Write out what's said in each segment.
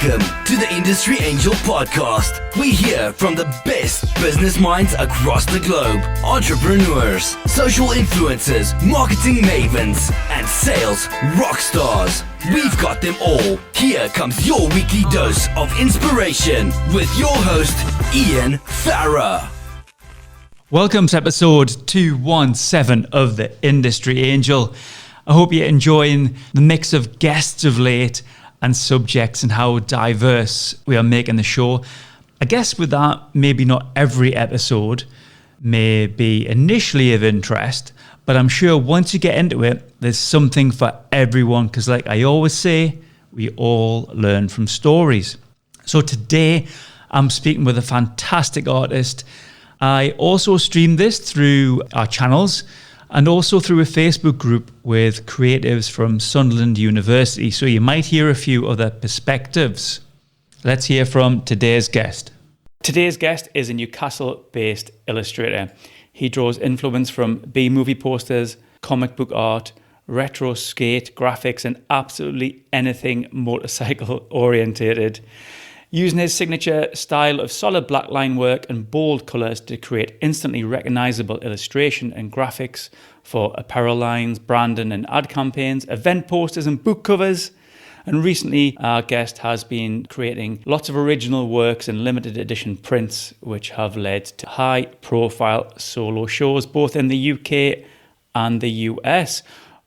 Welcome to the Industry Angel Podcast. We hear from the best business minds across the globe, entrepreneurs, social influencers, marketing mavens, and sales rock stars. We've got them all. Here comes your weekly dose of inspiration with your host, Ian Farah. Welcome to episode 217 of the Industry Angel. I hope you're enjoying the mix of guests of late and subjects and how diverse we are making the show. I guess with that, maybe not every episode may be initially of interest, but I'm sure once you get into it, there's something for everyone, because like I always say, we all learn from stories. So today, I'm speaking with a fantastic artist. I also stream this through our channels and also through a Facebook group with creatives from Sunderland University. So you might hear a few other perspectives. Let's hear from today's guest. Today's guest is a Newcastle-based illustrator. He draws influence from B-movie posters, comic book art, retro skate, graphics, and absolutely anything motorcycle orientated. Using his signature style of solid black line work and bold colours to create instantly recognisable illustration and graphics for apparel lines, branding and ad campaigns, event posters and book covers. And recently, our guest has been creating lots of original works and limited edition prints, which have led to high-profile solo shows, both in the UK and the US.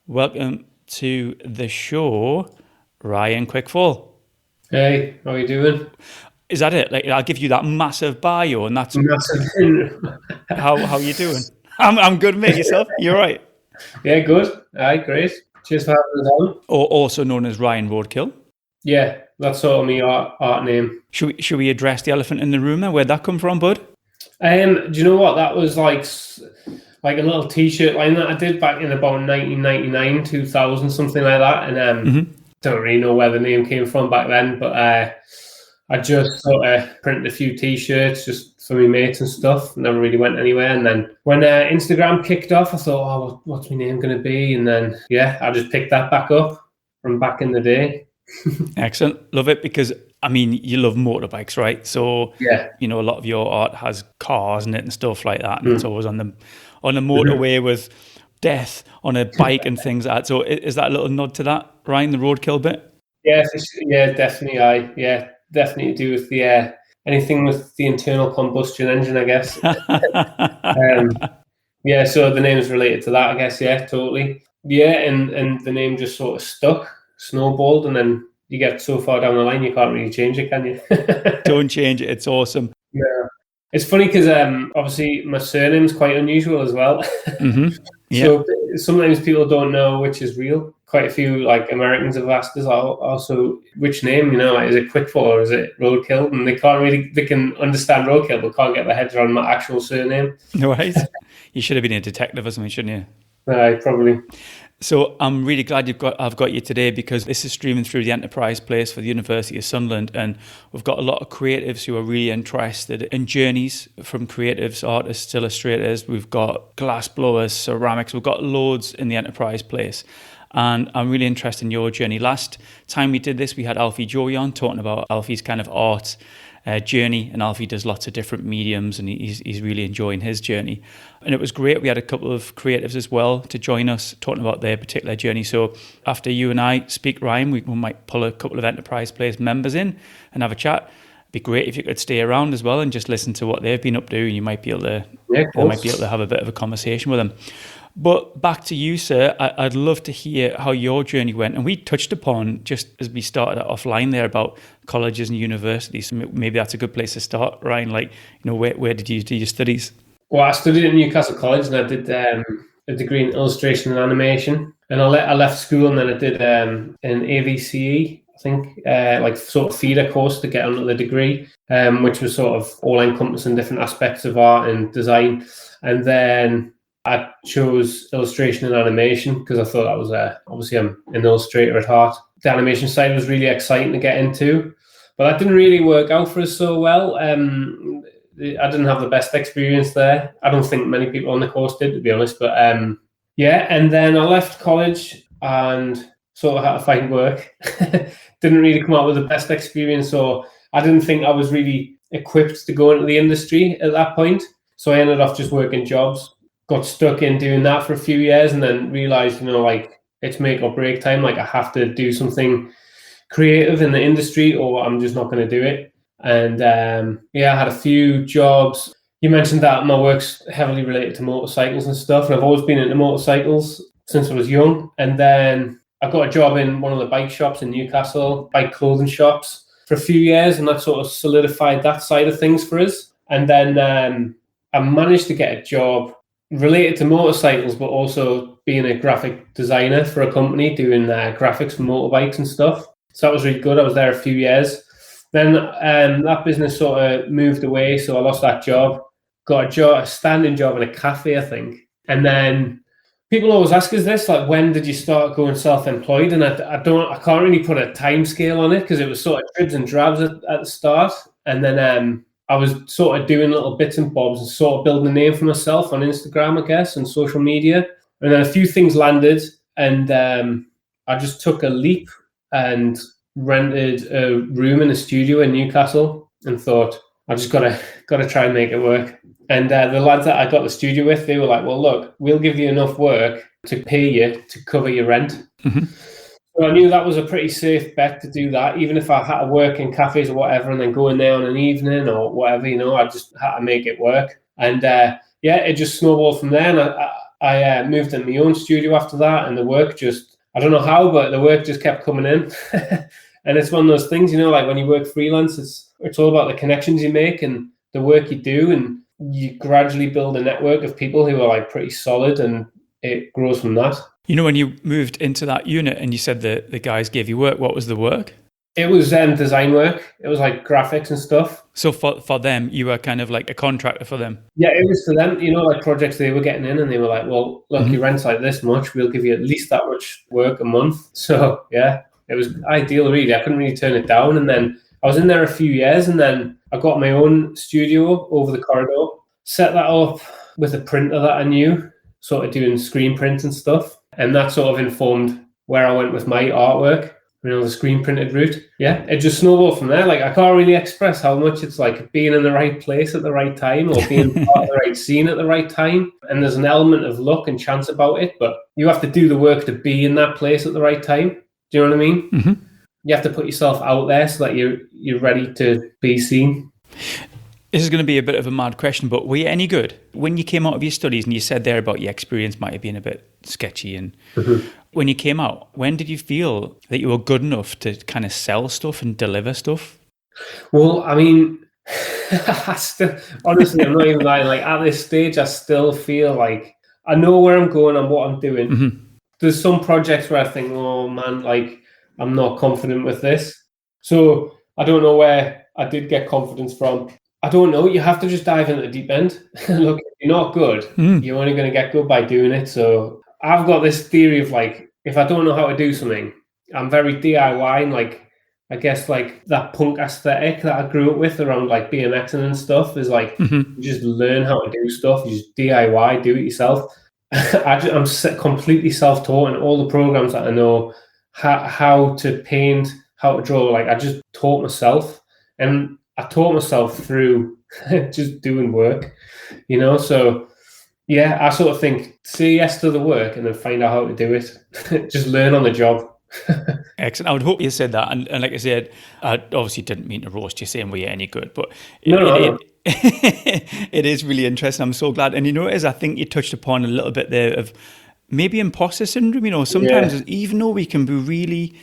Welcome to the show, Ryan Quickfall. Hey, how are you doing? Is that it? Like, I'll give you that massive bio, and that's massive. how you doing? I'm good, mate. Yourself? You're right. Yeah, good. Aye, great. Cheers for having us on. Or also known as Ryan Roadkill. Yeah, that's sort of my art name. Should we address the elephant in the room then? Where'd that come from, bud? Do you know what? That was like a little T-shirt line that I did back in about 1999, 2000, something like that, and don't really know where the name came from back then, but I just sort of printed a few T-shirts just for my mates and stuff. Never really went anywhere. And then when Instagram kicked off, I thought, what's my name going to be? And then, yeah, I just picked that back up from back in the day. Excellent. Love it, because, I mean, you love motorbikes, right? So, yeah, you know, a lot of your art has cars in it and stuff like that. And it's always on the motorway with death on a bike and things like that. So is that a little nod to that, Ryan, the roadkill bit? Yeah, definitely. Definitely to do with the anything with the internal combustion engine, I guess. Yeah, so the name's related to that, I guess. Yeah, totally. Yeah, and the name just sort of stuck, snowballed, and then you get so far down the line you can't really change it, can you? Don't change it. It's awesome. Yeah. It's funny because obviously my surname's quite unusual as well. Mm-hmm. Yeah. So sometimes people don't know which is real. Quite a few like Americans have asked us also which name, you know, like, is it Quickfall or is it Roadkill? And they can understand Roadkill but can't get their heads around my actual surname. Right. You should have been a detective or something, shouldn't you? Probably. So I'm really glad I've got you today, because this is streaming through the Enterprise Place for the University of Sunderland, and we've got a lot of creatives who are really interested in journeys from creatives, artists, illustrators. We've got glass blowers, ceramics. We've got loads in the Enterprise Place. And I'm really interested in your journey. Last time we did this, we had Alfie Joey on talking about Alfie's kind of art journey, and Alfie does lots of different mediums, and he's really enjoying his journey. And it was great. We had a couple of creatives as well to join us talking about their particular journey. So after you and I speak, Ryan, we might pull a couple of Enterprise Place members in and have a chat. It'd be great if you could stay around as well and just listen to what they've been up to, and you might be able to have a bit of a conversation with them. But back to you, sir. I'd love to hear how your journey went. And we touched upon, just as we started offline there, about colleges and universities. Maybe that's a good place to start, Ryan. Like, you know, where did you do your studies? Well, I studied at Newcastle College, and I did a degree in illustration and animation. And I left school, and then I did an AVCE, I think, like sort of feeder course to get onto the degree, which was sort of all encompassing different aspects of art and design. And then I chose illustration and animation because I thought that was obviously I'm an illustrator at heart. The animation side was really exciting to get into, but that didn't really work out for us so well. I didn't have the best experience there. I don't think many people on the course did, to be honest. But yeah, and then I left college and sort of how to find work. Didn't really come out with the best experience, so I didn't think I was really equipped to go into the industry at that point. So I ended up just working jobs, got stuck in doing that for a few years, and then realized, like, it's make or break time. Like, I have to do something creative in the industry or I'm just not going to do it. And I had a few jobs. You mentioned that my work's heavily related to motorcycles and stuff, and I've always been into motorcycles since I was young. And then I got a job in one of the bike shops in Newcastle, bike clothing shops, for a few years, and that sort of solidified that side of things for us. And then I managed to get a job related to motorcycles, but also being a graphic designer for a company doing graphics for motorbikes and stuff. So that was really good. I was there a few years. Then that business sort of moved away, so I lost that job. Got a standing job in a cafe, I think. And then people always ask us this, like, when did you start going self-employed? And I can't really put a time scale on it because it was sort of dribs and drabs at the start. And then I was sort of doing little bits and bobs and sort of building a name for myself on Instagram, I guess, and social media. And then a few things landed, and I just took a leap and rented a room in a studio in Newcastle and thought, I just gotta try and make it work. And the lads that I got the studio with, they were like, well, look, we'll give you enough work to pay you to cover your rent. Mm-hmm. So I knew that was a pretty safe bet to do that, even if I had to work in cafes or whatever and then go in there on an evening or whatever, I just had to make it work. And it just snowballed from there. And I moved in my own studio after that, and the work just, I don't know how, but the work just kept coming in. And it's one of those things, like when you work freelance, it's all about the connections you make and the work you do, and you gradually build a network of people who are like pretty solid, and it grows from that. When you moved into that unit and you said that the guys gave you work, what was the work? It was design work. It was like graphics and stuff. So for them, you were kind of like a contractor for them? Yeah, it was for them, like projects they were getting in, and they were like, well, look, your rent's like this much, we'll give you at least that much work a month. So yeah, it was ideal, really. I couldn't really turn it down. And then I was in there a few years, and then I got my own studio over the corridor, set that up with a printer that I knew, sort of doing screen print and stuff. And that sort of informed where I went with my artwork, the screen printed route. Yeah, it just snowballed from there. Like, I can't really express how much it's like being in the right place at the right time, or being part of the right scene at the right time. And there's an element of luck and chance about it, but you have to do the work to be in that place at the right time. Do you know what I mean? Mm-hmm. You have to put yourself out there so that you're ready to be seen. This is going to be a bit of a mad question, but were you any good? When you came out of your studies, and you said there about your experience might have been a bit sketchy, and when you came out, when did you feel that you were good enough to kind of sell stuff and deliver stuff? Well, I mean, honestly, I'm not even lying. Like, at this stage, I still feel like I know where I'm going and what I'm doing. Mm-hmm. There's some projects where I think, oh man, like, I'm not confident with this. So I don't know where I did get confidence from. I don't know. You have to just dive into the deep end. Look, if you're not good, you're only going to get good by doing it. So I've got this theory of, like, if I don't know how to do something, I'm very DIY, and like, I guess like that punk aesthetic that I grew up with around like BMXing and stuff is like, you just learn how to do stuff. You just DIY, do it yourself. I'm completely self-taught, and all the programs that I know, how to paint, how to draw, like, I just taught myself, and I taught myself through just doing work, so yeah, I sort of think, say yes to the work and then find out how to do it. Just learn on the job. Excellent. I would hope you said that, and like I said, I obviously didn't mean to roast you saying were you any good, but no. It is really interesting. I'm so glad. And I think you touched upon a little bit there of maybe imposter syndrome. Sometimes even though we can be really,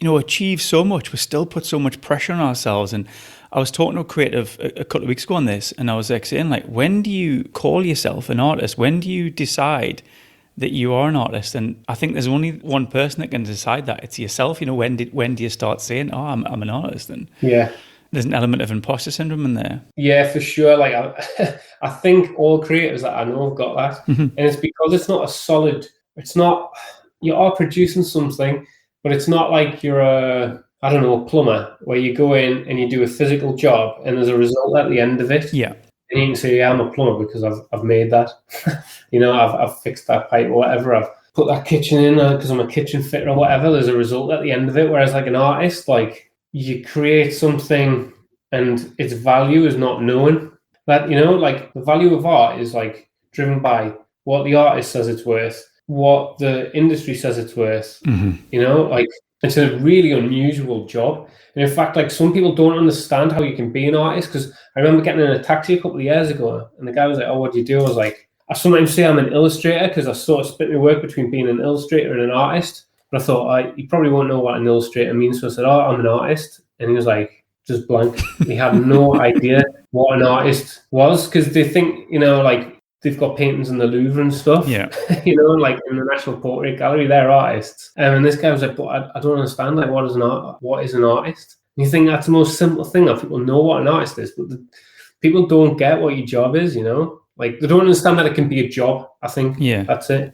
achieve so much, we still put so much pressure on ourselves. And I was talking to a creative a couple of weeks ago on this, and I was like saying, like, when do you call yourself an artist? When do you decide that you are an artist? And I think there's only one person that can decide that. It's yourself. When do you start saying, oh, I'm an artist? And yeah, there's an element of imposter syndrome in there. Yeah, for sure. Like, I think all creatives that I know have got that. Mm-hmm. And it's because it's not a solid, you are producing something, but it's not like you're a plumber, where you go in and you do a physical job and there's a result at the end of it. Yeah. And you can say, yeah, I'm a plumber because I've made that. I've fixed that pipe or whatever. put that kitchen in because I'm a kitchen fitter or whatever. There's a result at the end of it. Whereas like an artist, like you create something and its value is not known. That, like the value of art is like driven by what the artist says it's worth, what the industry says it's worth. Like it's a really unusual job. And in fact, like some people don't understand how you can be an artist, because I remember getting in a taxi a couple of years ago and the guy was like, "Oh, what do you do?" I was like, I sometimes say I'm an illustrator because I sort of split my work between being an illustrator and an artist. But I thought, you probably won't know what an illustrator means. So I said, "Oh, I'm an artist." And he was like, just blank. He had no idea what an artist was, because they think, like they've got paintings in the Louvre and stuff. Yeah. Like in the National Portrait Gallery, they're artists. And this guy was like, "But I don't understand. Like, what is an artist?" And you think that's the most simple thing, that people know what an artist is, but people don't get what your job is. Like they don't understand that it can be a job. I think. Yeah, that's it.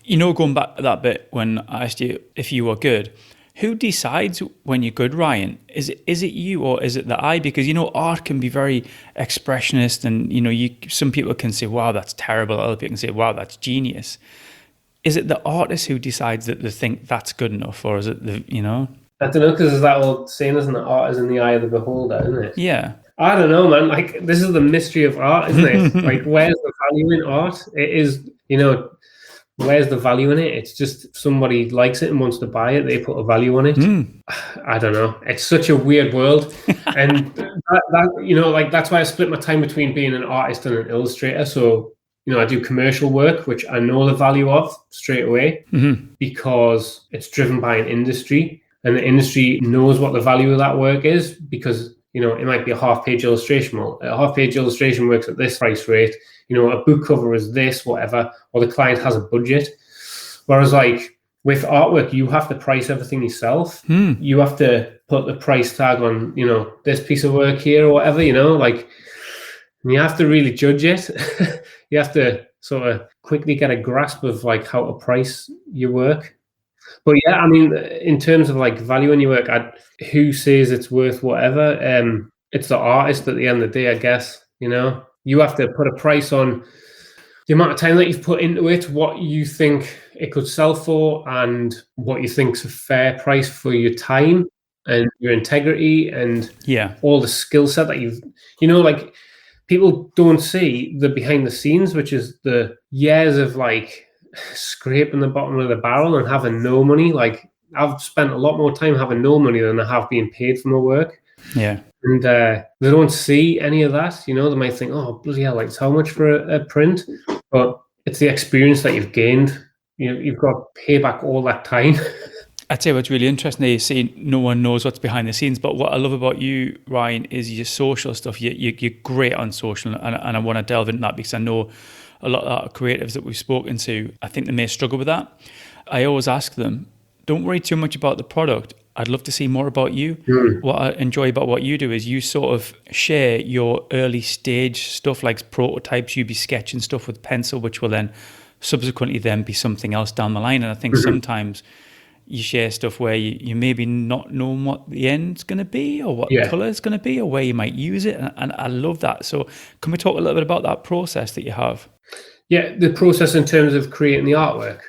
Going back to that bit when I asked you if you were good. Who decides when you're good, Ryan? Is it you or is it the eye? Because art can be very expressionist, and some people can say, "Wow, that's terrible." Other people can say, "Wow, that's genius." Is it the artist who decides that they think that's good enough, or is it the I don't know, because there's that old saying, isn't it? Art is in the eye of the beholder, isn't it? Yeah. I don't know, man. Like this is the mystery of art, isn't it? Like where's the value in art? It is, where's the value in it? It's just if somebody likes it and wants to buy it, they put a value on it. I don't know. It's such a weird world. And that, that's why I split my time between being an artist and an illustrator. So, I do commercial work, which I know the value of straight away because it's driven by an industry, and the industry knows what the value of that work is, because it might be a half-page illustration. Well, a half-page illustration works at this price rate. A book cover is this, whatever, or the client has a budget. Whereas, like, with artwork, you have to price everything yourself. You have to put the price tag on, this piece of work here or whatever, and you have to really judge it. You have to sort of quickly get a grasp of, like, how to price your work. But yeah, I mean, in terms of like value in your work, who says it's worth whatever? It's the artist at the end of the day, I guess. You have to put a price on the amount of time that you've put into it, what you think it could sell for, and what you think's a fair price for your time and your integrity and all the skill set that you've, like people don't see the behind the scenes, which is the years of like scraping the bottom of the barrel and having no money. Like I've spent a lot more time having no money than I have being paid for my work. Yeah. And they don't see any of that. They might think, "Oh, bloody hell, like it's how much for a print?" But it's the experience that you've gained. You've got to pay back all that time. I'd say what's really interesting is seeing no one knows what's behind the scenes. But what I love about you, Ryan, is your social stuff. You're great on social, and I want to delve into that because I know a lot of creatives that we've spoken to, I think they may struggle with that. I always ask them, don't worry too much about the product. I'd love to see more about you. What I enjoy about what you do is you sort of share your early stage stuff, like prototypes. You be sketching stuff with pencil, which will then subsequently then be something else down the line. And I think sometimes you share stuff where you maybe not knowing what the end's going to be or what the colour is going to be or where you might use it. And I love that. So can we talk a little bit about that process that you have? Yeah, the process in terms of creating the artwork.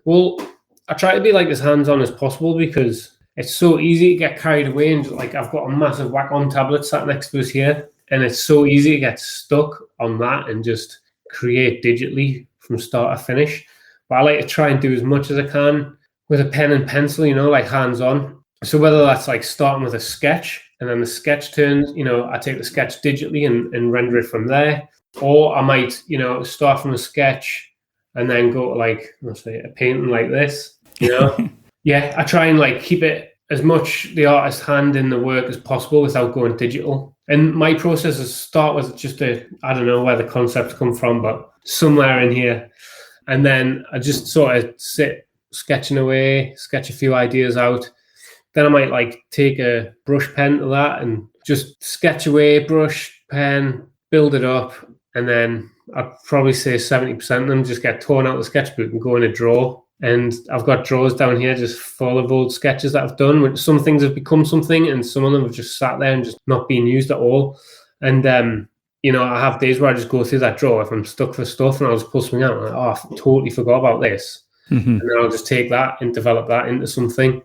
Well, I try to be like as hands-on as possible because it's so easy to get carried away, and like I've got a massive Wacom tablet sat next to us here, and it's so easy to get stuck on that and just create digitally from start to finish. But I like to try and do as much as I can with a pen and pencil, like hands-on. So whether that's like starting with a sketch and then the sketch turns, I take the sketch digitally and render it from there. Or I might, start from a sketch and then go to like, let's say, a painting like this, Yeah, I try and like keep it as much the artist's hand in the work as possible without going digital. And my process is start with just I don't know where the concepts come from, but somewhere in here. And then I just sort of sit sketching away, sketch a few ideas out. Then I might like take a brush pen to that and just sketch away, brush, pen, build it up. And then I'd probably say 70% of them just get torn out of the sketchbook and go in a drawer. And I've got drawers down here just full of old sketches that I've done. Which some things have become something and some of them have just sat there and just not being used at all. And I have days where I just go through that drawer if I'm stuck for stuff, and I'll just pull something out and I totally forgot about this. And then I'll just take that and develop that into something.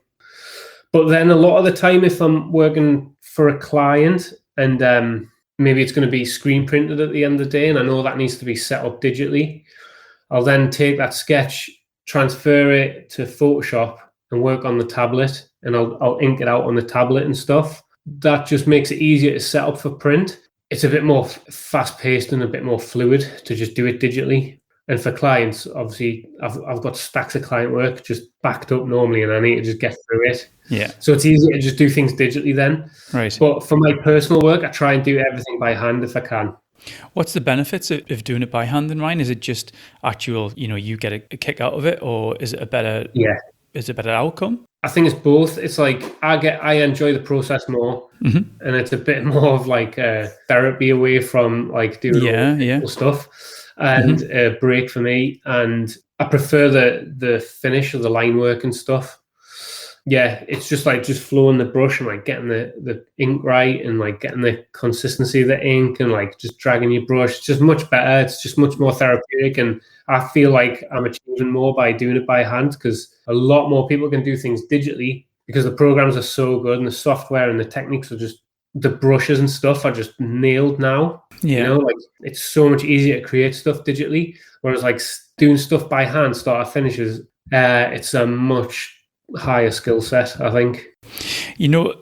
But then a lot of the time, if I'm working for a client and maybe it's going to be screen printed at the end of the day, and I know that needs to be set up digitally, I'll then take that sketch, transfer it to Photoshop and work on the tablet, and I'll ink it out on the tablet and stuff. That just makes it easier to set up for print. It's a bit more fast-paced and a bit more fluid to just do it digitally. And for clients, obviously, I've got stacks of client work just backed up normally, and I need to just get through it. Yeah. So it's easier to just do things digitally then. Right. But for my personal work, I try and do everything by hand if I can. What's the benefits of doing it by hand then, Ryan? Is it just actual, you get a kick out of it, or is it a better outcome? I think it's both. It's like I enjoy the process more, and it's a bit more of like therapy away from like doing stuff, and a break for me. And I prefer the finish of the line work and stuff. Yeah, it's just like flowing the brush and like getting the ink right and like getting the consistency of the ink and like just dragging your brush. It's just much better. It's just much more therapeutic, and I feel like I'm achieving more by doing it by hand, because a lot more people can do things digitally because the programs are so good and the software and the techniques are just, the brushes and stuff are just nailed now. Yeah. Like it's so much easier to create stuff digitally, whereas like doing stuff by hand, start to finishes, it's a much higher skill set, I think.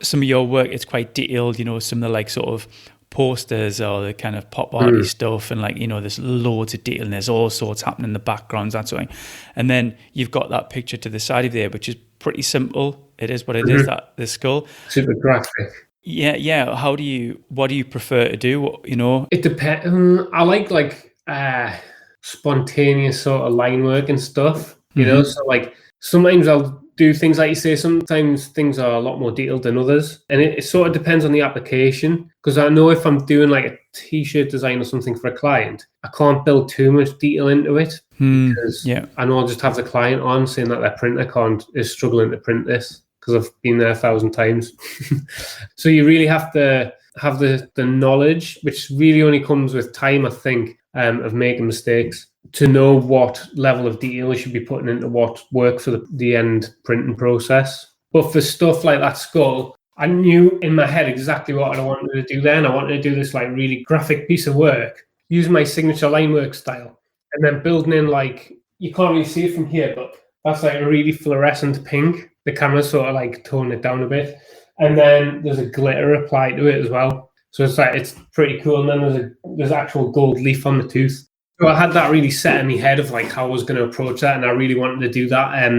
Some of your work, it's quite detailed, some of the like sort of posters or the kind of pop arty stuff, and like there's loads of detail and there's all sorts happening in the backgrounds, that sort of thing. And then you've got that picture to the side of there, which is pretty simple. It is what it is, that the skull. Super graphic. Yeah. What do you prefer to do? It depends. I like spontaneous sort of line work and stuff. So like sometimes I'll do things like you say. Sometimes things are a lot more detailed than others, and it sort of depends on the application. Because I know if I'm doing like a t-shirt design or something for a client, I can't build too much detail into it, because I know I'll just have the client on saying that their printer is struggling to print this, because I've been there 1,000 times. So you really have to have the knowledge, which really only comes with time, I think, of making mistakes, to know what level of detail you should be putting into what work for the end printing process. But for stuff like that skull, I knew in my head exactly what I wanted to do then. I wanted to do this like really graphic piece of work, using my signature line work style, and then building in like, you can't really see it from here, but that's like a really fluorescent pink. The camera's sort of like toned it down a bit. And then there's a glitter applied to it as well. So it's pretty cool. And then there's actual gold leaf on the tooth. So I had that really set in my head of like how I was going to approach that, and I really wanted to do that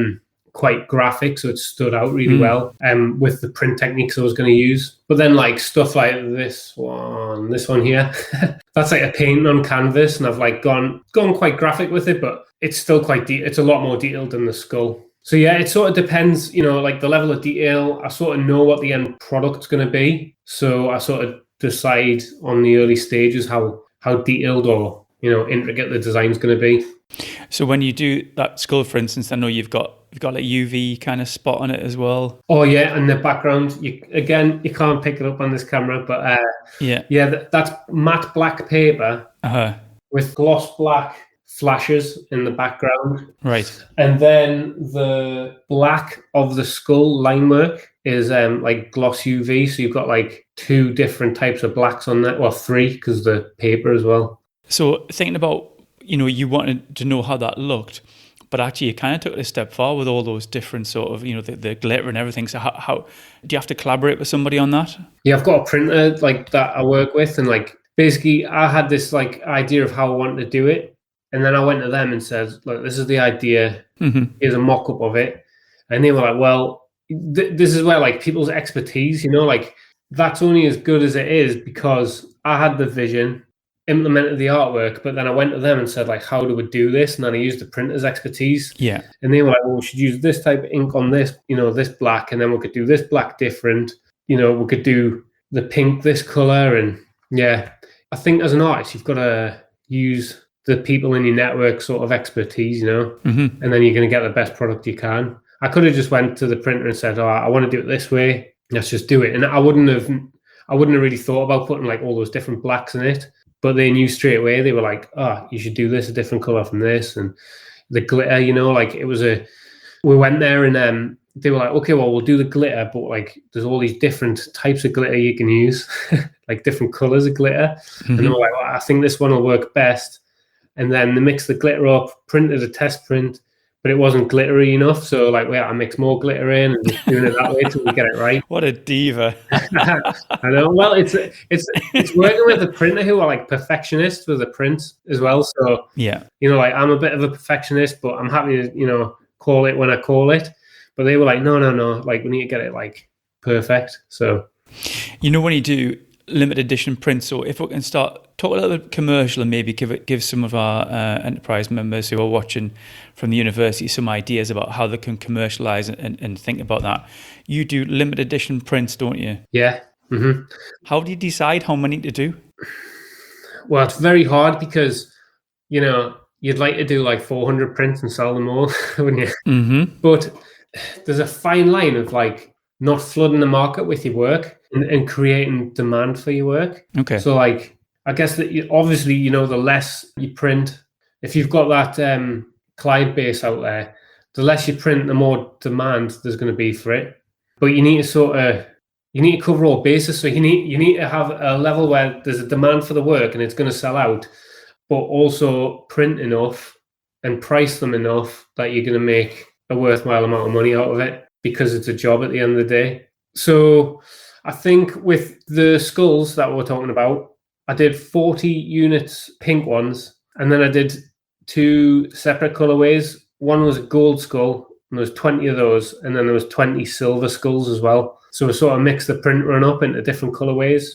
quite graphic, so it stood out really well with the print techniques I was going to use. But then like stuff like this one here, that's like a painting on canvas, and I've like gone quite graphic with it, but it's still quite it's a lot more detailed than the skull. So yeah, it sort of depends, like the level of detail. I sort of know what the end product's going to be, so I sort of decide on the early stages how detailed or intricate the design's going to be. So when you do that skull, for instance, I know you've got like UV kind of spot on it as well. Oh yeah, and the background, you can't pick it up on this camera, but that's matte black paper with gloss black flashes in the background. Right. And then the black of the skull line work is like gloss UV, so you've got like 2 different types of blacks on that, well 3, because the paper as well. So thinking about, you wanted to know how that looked, but actually you kind of took it a step far with all those different sort of, the glitter and everything. So how do you have to collaborate with somebody on that? Yeah, I've got a printer like that I work with, and like basically I had this like idea of how I wanted to do it, and then I went to them and said, look, this is the idea. Here's a mock-up of it. And they were like, well, this is where like people's expertise, like that's only as good as it is because I had the vision, implemented the artwork, but then I went to them and said, like, how do we do this? And then I used the printer's expertise. Yeah. And they were like, well, we should use this type of ink on this, this black, and then we could do this black different. We could do the pink this color. And yeah, I think as an artist, you've got to use the people in your network sort of expertise, and then you're going to get the best product you can. I could have just went to the printer and said, I want to do it this way. Let's just do it. And I wouldn't have really thought about putting like all those different blacks in it. but they knew straight away. They were like, oh, you should do this a different color from this. And the glitter, like we went there and they were like, okay, well, we'll do the glitter, but like there's all these different types of glitter you can use, like different colors of glitter. And they were like, well, I think this one will work best. And then they mixed the glitter up, printed a test print, but it wasn't glittery enough. So like, I mix more glitter in and just doing it that way till we get it right. What a diva. I know. Well, it's working with a printer who are like perfectionists with the print as well. So yeah, like I'm a bit of a perfectionist, but I'm happy to, call it when I call it. But they were like, no, like we need to get it like perfect. So, when you do limited edition prints, so if we can start talk a little bit commercial and maybe give some of our enterprise members who are watching from the university some ideas about how they can commercialize and think about that. You do limited edition prints, don't you? Yeah. Mm-hmm. How do you decide how many to do? Well, it's very hard because, you'd like to do like 400 prints and sell them all, wouldn't you? Mm-hmm. But there's a fine line of like not flooding the market with your work and creating demand for your work. Okay. So like, I guess that obviously, the less you print, if you've got that client base out there, the less you print, the more demand there's going to be for it. But you need to cover all bases. So you need to have a level where there's a demand for the work and it's going to sell out, but also print enough and price them enough that you're going to make a worthwhile amount of money out of it because it's a job at the end of the day. So I think with the skulls that we're talking about, I did 40 units, pink ones, and then I did 2 separate colorways. One was a gold skull, and there was 20 of those, and then there was 20 silver skulls as well. So we sort of mixed the print run up into different colorways,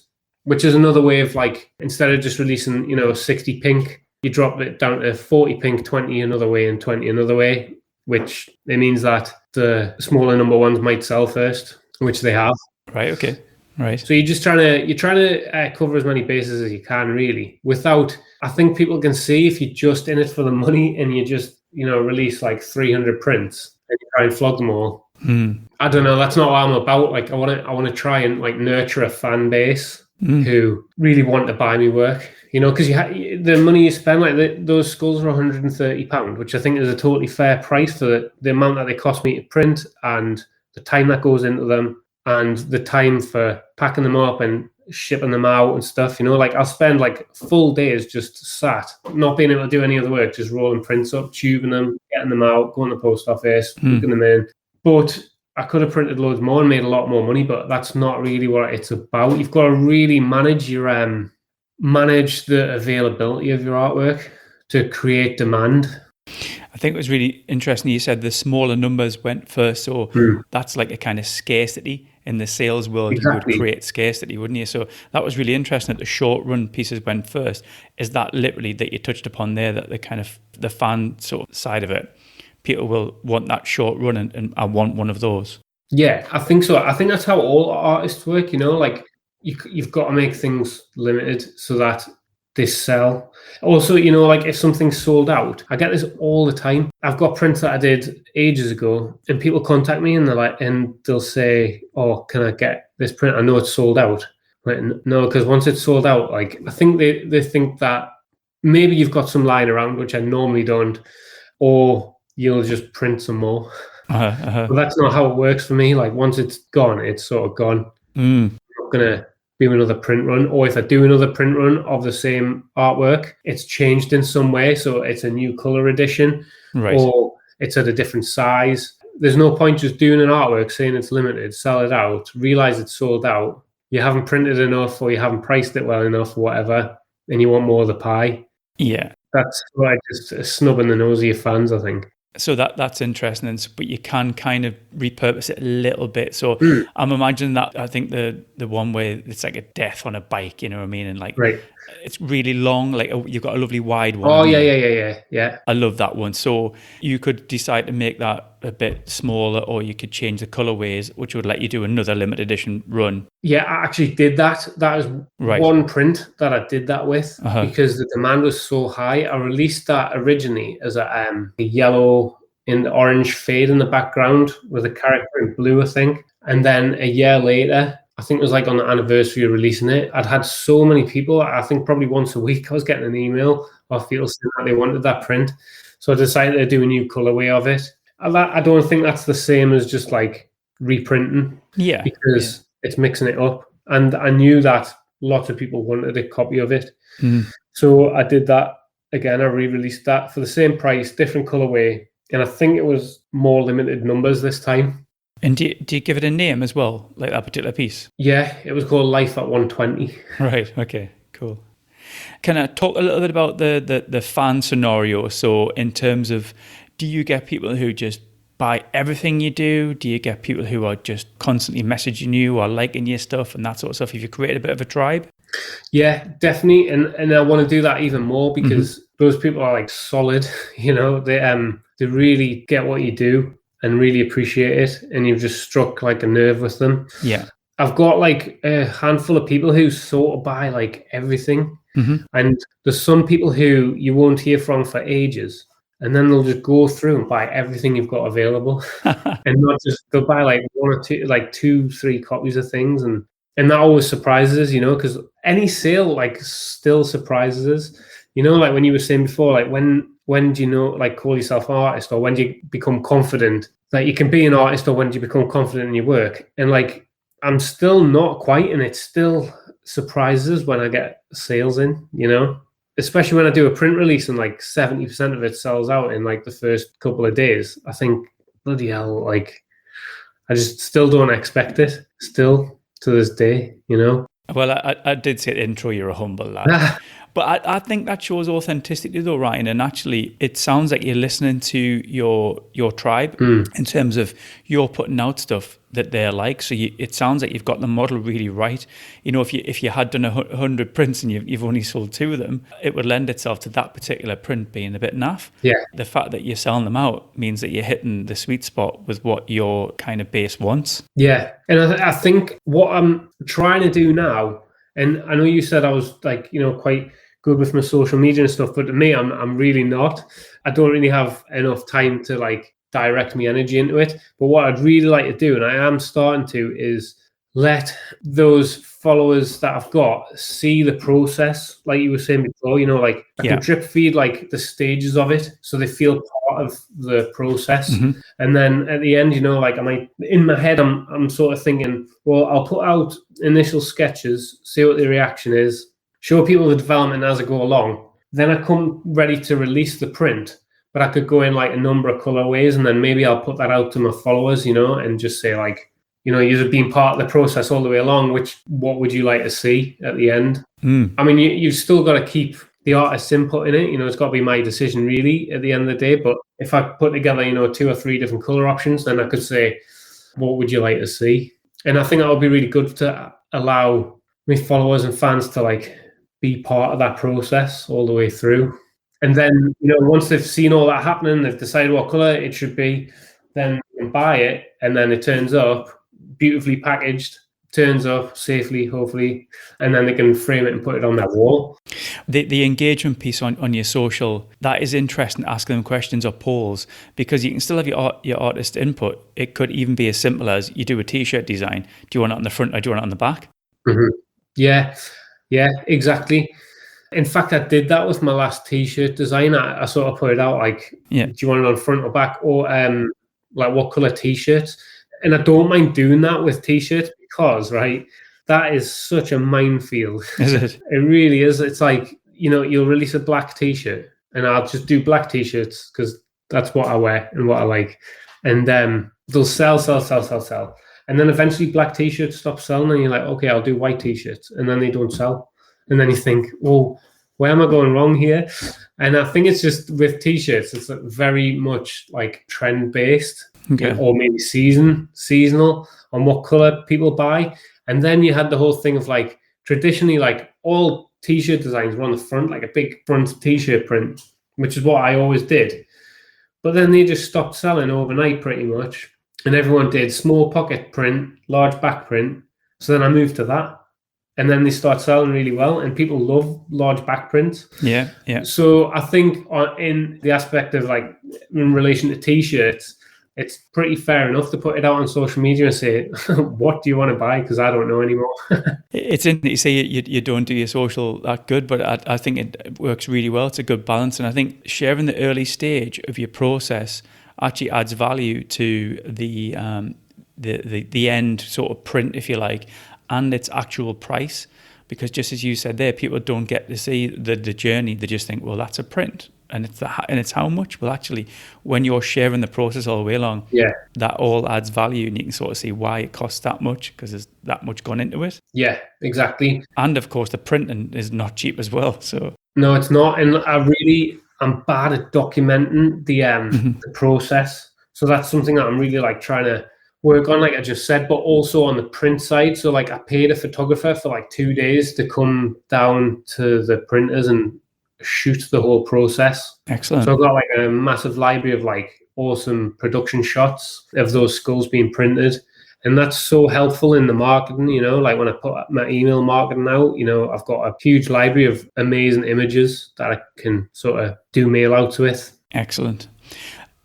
which is another way of like, instead of just releasing, 60 pink, you drop it down to 40 pink, 20 another way, and 20 another way, which it means that the smaller number ones might sell first, which they have. Right. Okay. Right. So you're trying to cover as many bases as you can, really. Without, I think people can see if you're just in it for the money and you just, release like 300 prints and you try and flog them all. I don't know. That's not what I'm about. Like I want to try and like nurture a fan base who really want to buy me work. Because the money you spend, like those skulls are £130, which I think is a totally fair price for the amount that they cost me to print and the time that goes into them and the time for packing them up and shipping them out and stuff. Like I'll spend like full days just sat, not being able to do any other work, just rolling prints up, tubing them, getting them out, going to the post office, putting them in. But I could have printed loads more and made a lot more money, but that's not really what it's about. You've got to really manage the availability of your artwork to create demand. I think it was really interesting you said the smaller numbers went first, so that's like a kind of scarcity in the sales world. Exactly. You would create scarcity, wouldn't you? So that was really interesting that the short run pieces went first. Is that literally that you touched upon there, that the kind of the fan sort of side of it, people will want that short run and I want one of those? Yeah, I think so. I think that's how all artists work, like you've got to make things limited so that they sell. Also, like if something's sold out, I get this all the time. I've got prints that I did ages ago and people contact me and they'll say, oh, can I get this print? I know it's sold out. Like, no, because once it's sold out, like I think they think that maybe you've got some lying around, which I normally don't, or you'll just print some more. But that's not how it works for me. Like once it's gone, it's sort of gone. I'm not going to do another print run, or if I do another print run of the same artwork, it's changed in some way, so it's a new color edition, right, or it's at a different size. There's no point just doing an artwork saying it's limited, sell it out, realize it's sold out, you haven't printed enough or you haven't priced it well enough or whatever, and you want more of the pie. Yeah, that's like just a snub in the nose of your fans, I think. So that's interesting, but you can kind of repurpose it a little bit. So I'm imagining that, I think the one where it's like a death on a bike, you know what I mean? And like, right, it's really long, like you've got a lovely wide one. Oh, yeah. I love that one. So you could decide to make that a bit smaller, or you could change the colorways, which would let you do another limited edition run. Yeah, I actually did that. That was one print that I did that with because the demand was so high. I released that originally as a yellow and orange fade in the background with a character in blue, I think. And then a year later, I think it was like on the anniversary of releasing it, I'd had so many people, I think probably once a week, I was getting an email off people saying that they wanted that print. So I decided to do a new colorway of it. I don't think that's the same as just like reprinting. Yeah. Because it's mixing it up. And I knew that lots of people wanted a copy of it. So I did that again. I re-released that for the same price, different colorway. And I think it was more limited numbers this time. And do you give it a name as well, like that particular piece? Yeah, it was called Life at 120. Right, okay, cool. Can I talk a little bit about the fan scenario? So in terms of, do you get people who just buy everything you do? Do you get people who are just constantly messaging you or liking your stuff and that sort of stuff? Have you created a bit of a tribe? Yeah, definitely. And I want to do that even more because those people are like solid, you know, they really get what you do and really appreciate it. And you've just struck like a nerve with them. Yeah. I've got like a handful of people who sort of buy like everything. And there's some people who you won't hear from for ages. And then they'll just go through and buy everything you've got available. And not just, they'll buy like one or two, like 2-3 copies of things. And that always surprises us, you know, because any sale like still surprises us. You know, like when you were saying before, like when do you know, like call yourself an artist, or when do you become confident that you can be an artist, or when do you become confident in your work? And like, I'm still not quite, and it still surprises when I get sales in, you know, especially when I do a print release and like 70% of it sells out in like the first couple of days. I think, bloody hell, like I just still don't expect it still to this day, you know. Well, I did say at the intro, you're a humble lad. But I think that shows authenticity though, Ryan. And actually, it sounds like you're listening to your tribe in terms of you're putting out stuff that they're like. So it sounds like you've got the model really right. You know, if you had done 100 prints and you've only sold 2 of them, it would lend itself to that particular print being a bit naff. Yeah. The fact that you're selling them out means that you're hitting the sweet spot with what your kind of base wants. Yeah. And I think what I'm trying to do now, and I know you said I was like, you know, quite good with my social media and stuff, but to me, I'm really not. I don't really have enough time to like direct my energy into it. But what I'd really like to do, and I am starting to, is let those followers that I've got see the process, like you were saying before, you know, like I can drip feed like the stages of it so they feel part of the process. And then at the end, you know, like in my head, I'm sort of thinking, well, I'll put out initial sketches, see what the reaction is, show people the development as I go along. Then I come ready to release the print, but I could go in like a number of colorways, and then maybe I'll put that out to my followers, you know, and just say like, you know, you've been part of the process all the way along. What would you like to see at the end? I mean, you've still got to keep the artist's input in it. You know, it's got to be my decision really at the end of the day. But if I put together, you know, 2 or 3 different color options, then I could say, what would you like to see? And I think that would be really good to allow my followers and fans to like be part of that process all the way through. And then, you know, once they've seen all that happening, they've decided what color it should be, then they can buy it, and then it turns up beautifully packaged, turns up safely, hopefully, and then they can frame it and put it on their wall. The engagement piece on your social, that is interesting, asking them questions or polls, because you can still have your artist input. It could even be as simple as you do a t-shirt design. Do you want it on the front or do you want it on the back? Yeah, exactly. In fact, I did that with my last t-shirt design. I sort of put it out like, do you want it on front or back, or like what color t-shirts? And I don't mind doing that with t-shirts because, right, that is such a minefield. Is it? It really is. It's like, you know, you'll release a black t-shirt and I'll just do black t-shirts because that's what I wear and what I like. And they'll sell. And then eventually black t-shirts stop selling and you're like, okay, I'll do white t-shirts. And then they don't sell. And then you think, well, where am I going wrong here? And I think it's just with t-shirts, it's like very much like trend-based. Okay. Or maybe seasonal on what color people buy. And then you had the whole thing of like, traditionally, like all t-shirt designs were on the front, like a big front t-shirt print, which is what I always did. But then they just stopped selling overnight pretty much. And everyone did small pocket print, large back print. So then I moved to that. And then they start selling really well, and people love large back prints. Yeah. So I think in the aspect of like in relation to t-shirts, it's pretty fair enough to put it out on social media and say, what do you want to buy? Because I don't know anymore. It's interesting that you say you don't do your social that good, but I think it works really well. It's a good balance. And I think sharing the early stage of your process actually adds value to the end sort of print, if you like, and its actual price. Because just as you said there, people don't get to see the journey. They just think, well, that's a print. And it's how much? Well, actually, when you're sharing the process all the way along, that all adds value, and you can sort of see why it costs that much because there's that much gone into it. Yeah, exactly. And of course, the printing is not cheap as well. So no, it's not. And I'm bad at documenting the process. So that's something that I'm really like trying to work on, like I just said, but also on the print side. So like I paid a photographer for like 2 days to come down to the printers and shoot the whole process. Excellent. So I've got like a massive library of like awesome production shots of those skulls being printed. And that's so helpful in the marketing, like when I put my email marketing out, I've got a huge library of amazing images that I can sort of do mail outs with. Excellent.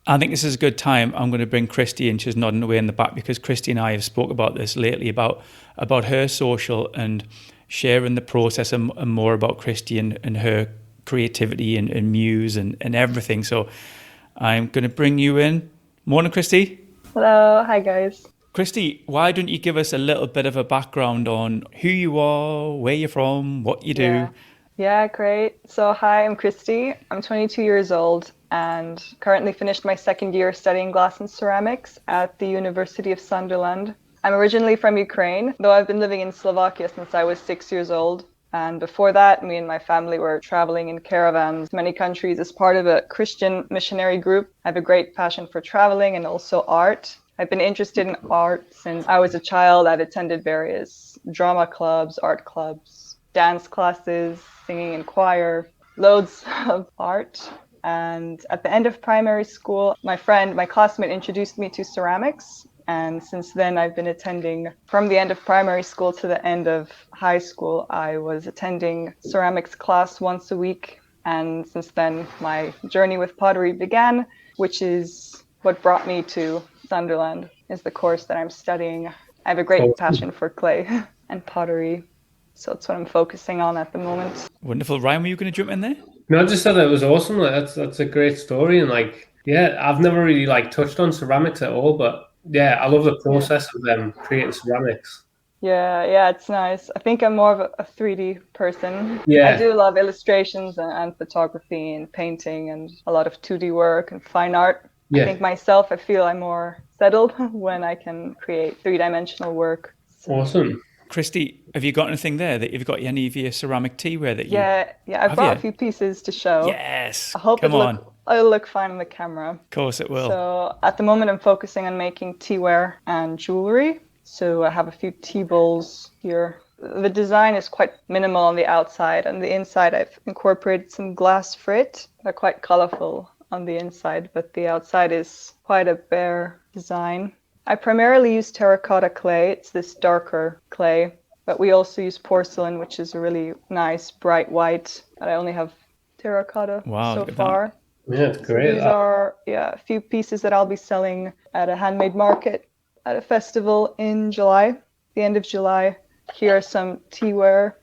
I think this is a good time. I'm going to bring Christy in. She's nodding away in the back because Christy and I have spoke about this lately, about her social and sharing the process and more about Christy and her creativity and muse and everything. So I'm going to bring you in. Morning, Christy. Hello. Hi, guys. Christy, why don't you give us a little bit of a background on who you are, where you're from, what you do? Yeah, great. So hi, I'm Christy. I'm 22 years old and currently finished my second year studying glass and ceramics at the University of Sunderland. I'm originally from Ukraine, though I've been living in Slovakia since I was 6 years old. And before that, me and my family were traveling in caravans many countries as part of a Christian missionary group. I have a great passion for traveling and also art. I've been interested in art since I was a child. I've attended various drama clubs, art clubs, dance classes, singing in choir, loads of art. And at the end of primary school, my classmate introduced me to ceramics. And since then, I've been attending from the end of primary school to the end of high school. I was attending ceramics class once a week. And since then, my journey with pottery began, which is what brought me to Sunderland, is the course that I'm studying. I have a great passion for clay and pottery. So that's what I'm focusing on at the moment. Wonderful. Ryan, were you going to jump in there? No, I just thought that was awesome. Like, that's a great story. And like, I've never really like touched on ceramics at all, but I love the process of them creating ceramics. Yeah, it's nice. I think I'm more of a 3D person. Yeah. I do love illustrations and photography and painting and a lot of 2D work and fine art. Yeah. I think myself, I feel I'm more settled when I can create 3-dimensional work. So. Awesome. Christy, have you got anything there that you've got any of your ceramic teaware that you... Yeah, I brought a few pieces to show. Yes, I hope it'll look fine on the camera. Of course it will. So at the moment I'm focusing on making teaware and jewelry. So I have a few tea bowls here. The design is quite minimal on the outside. On the inside I've incorporated some glass frit. They're quite colorful on the inside, but the outside is quite a bare design. I primarily use terracotta clay. It's this darker clay, but we also use porcelain, which is a really nice bright white. But I only have terracotta so far. Yeah, it's great. So these are a few pieces that I'll be selling at a handmade market at a festival in July, the end of July. Here are some teaware.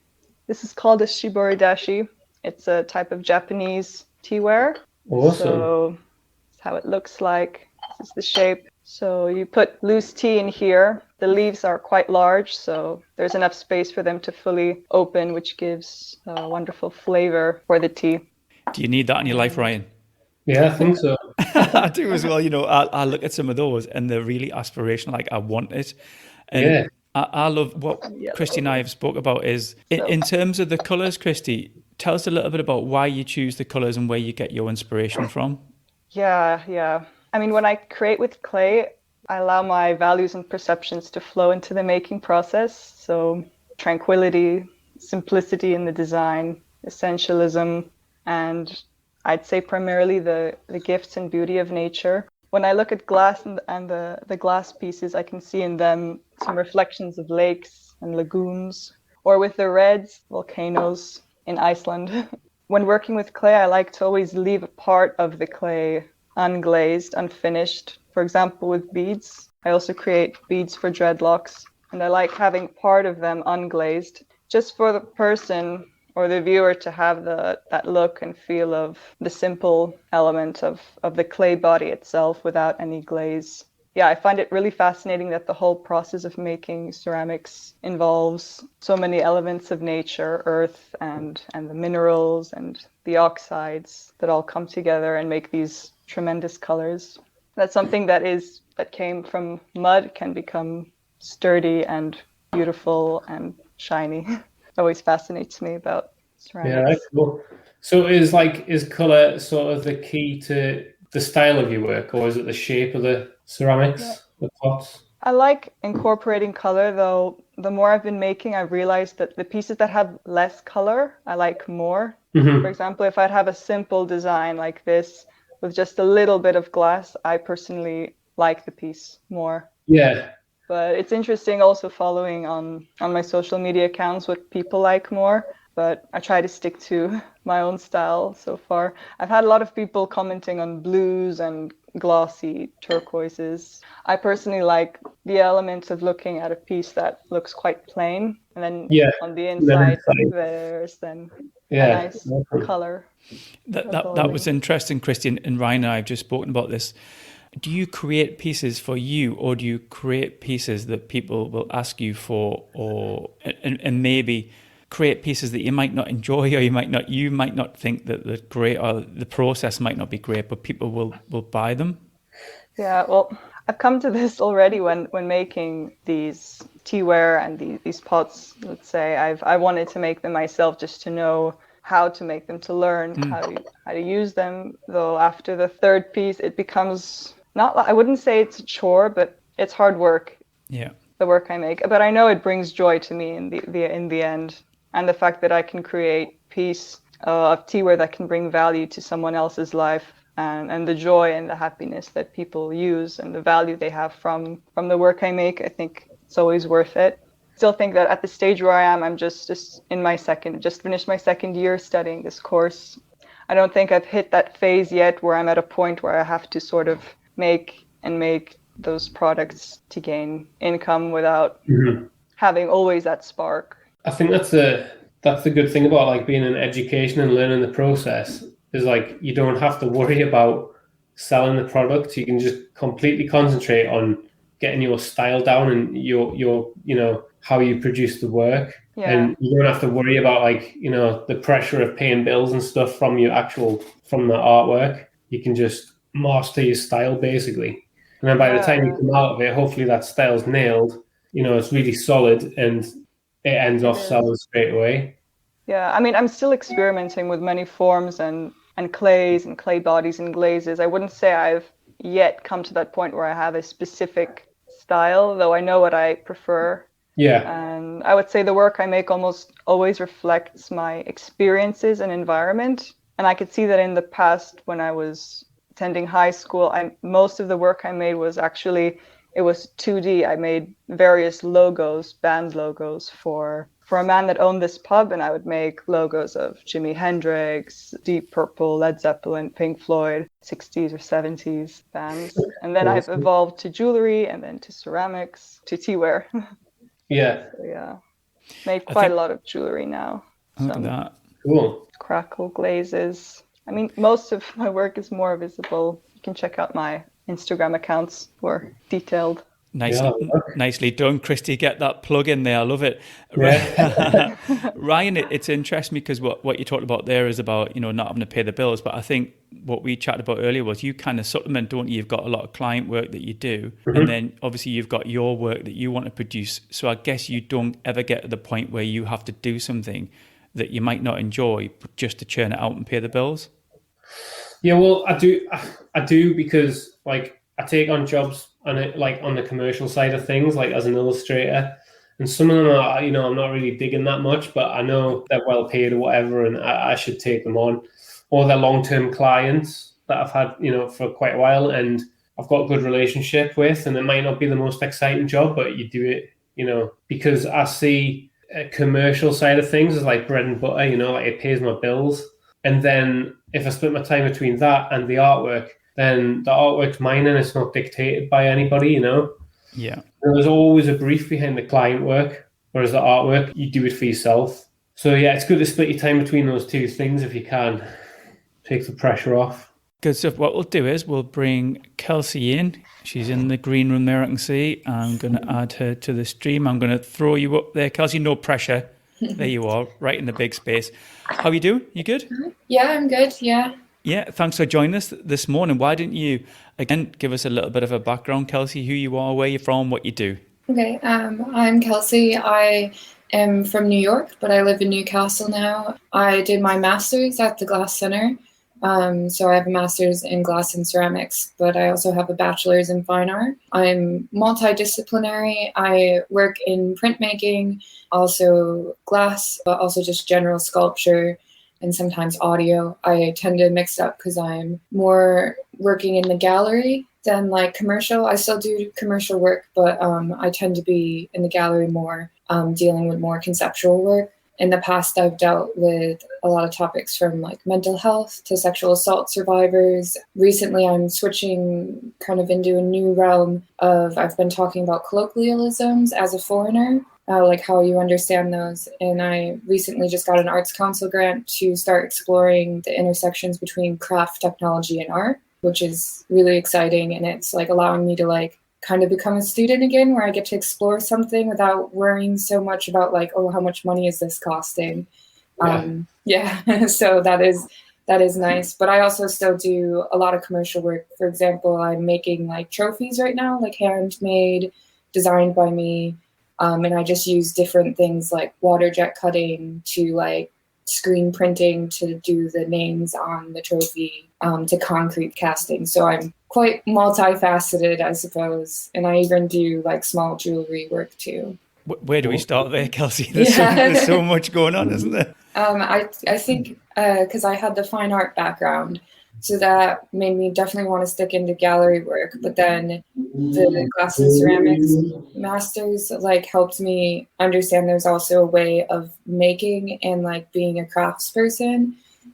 This is called a shiboridashi. It's a type of Japanese teaware. Awesome. So that's how it looks like. This is the shape. So you put loose tea in here. The leaves are quite large, so there's enough space for them to fully open, which gives a wonderful flavor for the tea. Do you need that in your life, Ryan? Yeah, I think so. I do as well. I look at some of those and they're really aspirational. Like I want it. And I love what Christy and I have spoke about is in terms of the colours, Christy, tell us a little bit about why you choose the colours and where you get your inspiration from. Yeah. I mean, when I create with clay, I allow my values and perceptions to flow into the making process. So tranquility, simplicity in the design, essentialism, and I'd say primarily the gifts and beauty of nature. When I look at glass and the glass pieces, I can see in them some reflections of lakes and lagoons, or with the reds, volcanoes in Iceland. When working with clay, I like to always leave a part of the clay unglazed, unfinished, For example, with beads, I also create beads for dreadlocks, and I like having part of them unglazed, just for the person or the viewer to have that look and feel of the simple element of the clay body itself without any glaze. Yeah, I find it really fascinating that the whole process of making ceramics involves so many elements of nature, earth and the minerals and the oxides that all come together and make these tremendous colors. That's something that came from mud can become sturdy and beautiful and shiny. It always fascinates me about ceramics. Yeah, that's cool. So is color sort of the key to the style of your work, or is it the shape of the ceramics, the pots? I like incorporating color, though. The more I've been making, I've realized that the pieces that have less color, I like more. For example, if I'd have a simple design like this with just a little bit of glass, I personally like the piece more. Yeah. But it's interesting also following on my social media accounts what people like more. But I try to stick to my own style so far. I've had a lot of people commenting on blues and glossy turquoises. I personally like the elements of looking at a piece that looks quite plain, and then on the inside there's then a nice color. That was interesting, Christian, and Ryan and I have just spoken about this. Do you create pieces for you, or do you create pieces that people will ask you for, or and maybe create pieces that you might not enjoy, or you might not think that they're great, or the process might not be great, but people will buy them? Yeah, well, I've come to this already when making these teaware and these pots. Let's say I wanted to make them myself just to know how to make them, to learn how to use them. Though after the third piece, it becomes not, I wouldn't say it's a chore, but it's hard work. Yeah, the work I make, but I know it brings joy to me in the end. And the fact that I can create piece of teaware that can bring value to someone else's life, and the joy and the happiness that people use and the value they have from the work I make, I think it's always worth it. Still think that at the stage where I am, I'm just finished my second year studying this course. I don't think I've hit that phase yet where I'm at a point where I have to sort of make those products to gain income without having always that spark. I think that's the good thing about like being in education and learning the process, is like you don't have to worry about selling the product. You can just completely concentrate on getting your style down and your how you produce the work. Yeah. And you don't have to worry about like, the pressure of paying bills and stuff from the artwork. You can just master your style basically. And then by the time you come out of it, hopefully that style's nailed, it's really solid and it ends off selling straight away. Yeah, I mean, I'm still experimenting with many forms and clays and clay bodies and glazes. I wouldn't say I've yet come to that point where I have a specific style, though I know what I prefer. Yeah. And I would say the work I make almost always reflects my experiences and environment. And I could see that in the past when I was attending high school, most of the work I made was it was 2D. I made various logos, band logos for a man that owned this pub, and I would make logos of Jimi Hendrix, Deep Purple, Led Zeppelin, Pink Floyd, 60s or 70s bands. And then I've evolved to jewelry, and then to ceramics, to teaware. Yeah. So, yeah. Made quite a lot of jewelry now. Look at that. Cool. Crackle glazes. I mean, most of my work is more visible. You can check out my Instagram accounts for detailed. Nicely done, Christy. Get that plug in there. I love it. Yeah. Ryan, it's interesting because what you talked about there is about, not having to pay the bills. But I think what we chatted about earlier was you kind of supplement, don't you? You've got a lot of client work that you do. And then obviously you've got your work that you want to produce. So I guess you don't ever get to the point where you have to do something that you might not enjoy just to churn it out and pay the bills. Yeah, well, I do because like I take on jobs on it, like on the commercial side of things, like as an illustrator, and some of them are, I'm not really digging that much, but I know they're well paid or whatever, and I should take them on. Or they're long-term clients that I've had, for quite a while, and I've got a good relationship with, and it might not be the most exciting job, but you do it, because I see a commercial side of things as like bread and butter, like it pays my bills. And then if I split my time between that and the artwork, then the artwork's mine and it's not dictated by anybody, you know? Yeah. And there's always a brief behind the client work, whereas the artwork, you do it for yourself. So yeah, it's good to split your time between those two things if you can. Take the pressure off. Good stuff. What we'll do is we'll bring Kelsey in. She's in the green room there, I can see. I'm going to add her to the stream. I'm going to throw you up there. Kelsey, no pressure. There you are, right in the big space. How are you doing? You good? Yeah, I'm good. Yeah. Yeah, thanks for joining us this morning. Why didn't you, again, give us a little bit of a background, Kelsey, who you are, where you're from, what you do? Okay. I'm Kelsey. I am from New York, but I live in Newcastle now. I did my master's at the Glass Center. So I have a master's in glass and ceramics, but I also have a bachelor's in fine art. I'm multidisciplinary. I work in printmaking, also glass, but also just general sculpture and sometimes audio. I tend to mix up because I'm more working in the gallery than like commercial. I still do commercial work, but I tend to be in the gallery more, dealing with more conceptual work. In the past, I've dealt with a lot of topics from like mental health to sexual assault survivors. Recently, I'm switching kind of into a new realm of, I've been talking about colloquialisms as a foreigner, like how you understand those. And I recently just got an Arts Council grant to start exploring the intersections between craft, technology, and art, which is really exciting. And it's like allowing me to like kind of become a student again, where I get to explore something without worrying so much about like, oh, how much money is this costing? So that is nice. But I also still do a lot of commercial work. For example, I'm making like trophies right now, like handmade, designed by me. And I just use different things like water jet cutting to like screen printing to do the names on the trophy, to concrete casting. So I'm quite multifaceted, I suppose. And I even do like small jewelry work too. Where do we start there, Kelsey? There's so much going on, isn't there? I think because I had the fine art background, so that made me definitely want to stick into gallery work. But then the glass and ceramics masters like helped me understand there's also a way of making and like being a craftsperson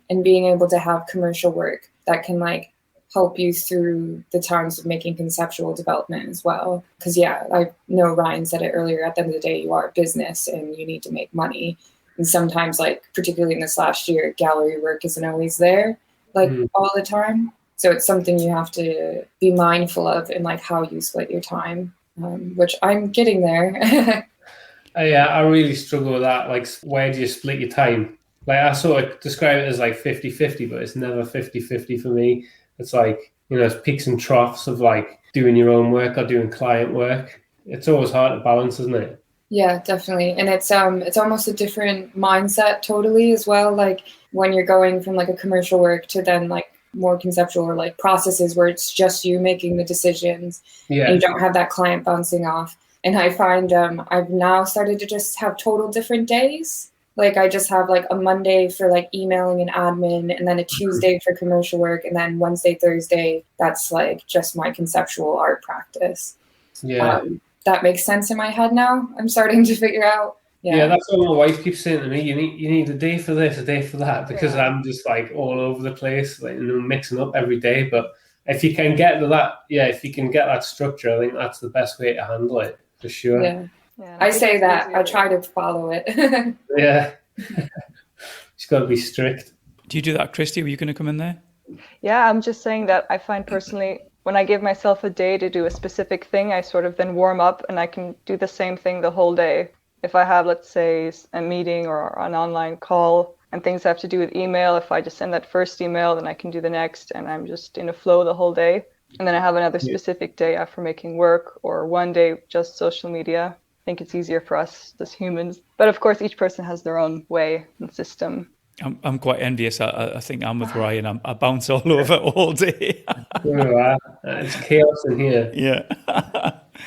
and being able to have commercial work that can like help you through the times of making conceptual development as well. Because I know Ryan said it earlier, at the end of the day, you are a business and you need to make money. And sometimes, like particularly in this last year, gallery work isn't always there, like all the time. So it's something you have to be mindful of in like how you split your time, which I'm getting there. I really struggle with that. Like, where do you split your time? Like, I sort of describe it as like 50-50, but it's never 50-50 for me. It's like, it's peaks and troughs of like doing your own work or doing client work. It's always hard to balance, isn't it? Yeah, definitely. And it's almost a different mindset totally as well. Like when you're going from like a commercial work to then like more conceptual or like processes where it's just you making the decisions and you don't have that client bouncing off. And I find I've now started to just have total different days. Like I just have like a Monday for like emailing and admin, and then a Tuesday for commercial work, and then Wednesday, Thursday, that's like just my conceptual art practice. Yeah. That makes sense in my head now. I'm starting to figure out. Yeah, that's what my wife keeps saying to me. You need a day for this, a day for that, because I'm just like all over the place, like mixing up every day. But if you can get to that, if you can get that structure, I think that's the best way to handle it for sure. Yeah. I say that. I try to follow it. Yeah. It's got to be strict. Do you do that, Christy? Were you going to come in there? Yeah, I'm just saying that I find personally, when I give myself a day to do a specific thing, I sort of then warm up and I can do the same thing the whole day. If I have, let's say, a meeting or an online call and things have to do with email, if I just send that first email, then I can do the next, and I'm just in a flow the whole day. And then I have another specific day after making work, or one day just social media. I think it's easier for us as humans. But of course, each person has their own way and system. I'm quite envious. I think I'm with Ryan. I bounce all over all day. It's chaos in here. Yeah.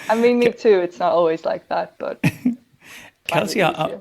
I mean, me too. It's not always like that, but... Kelsey, I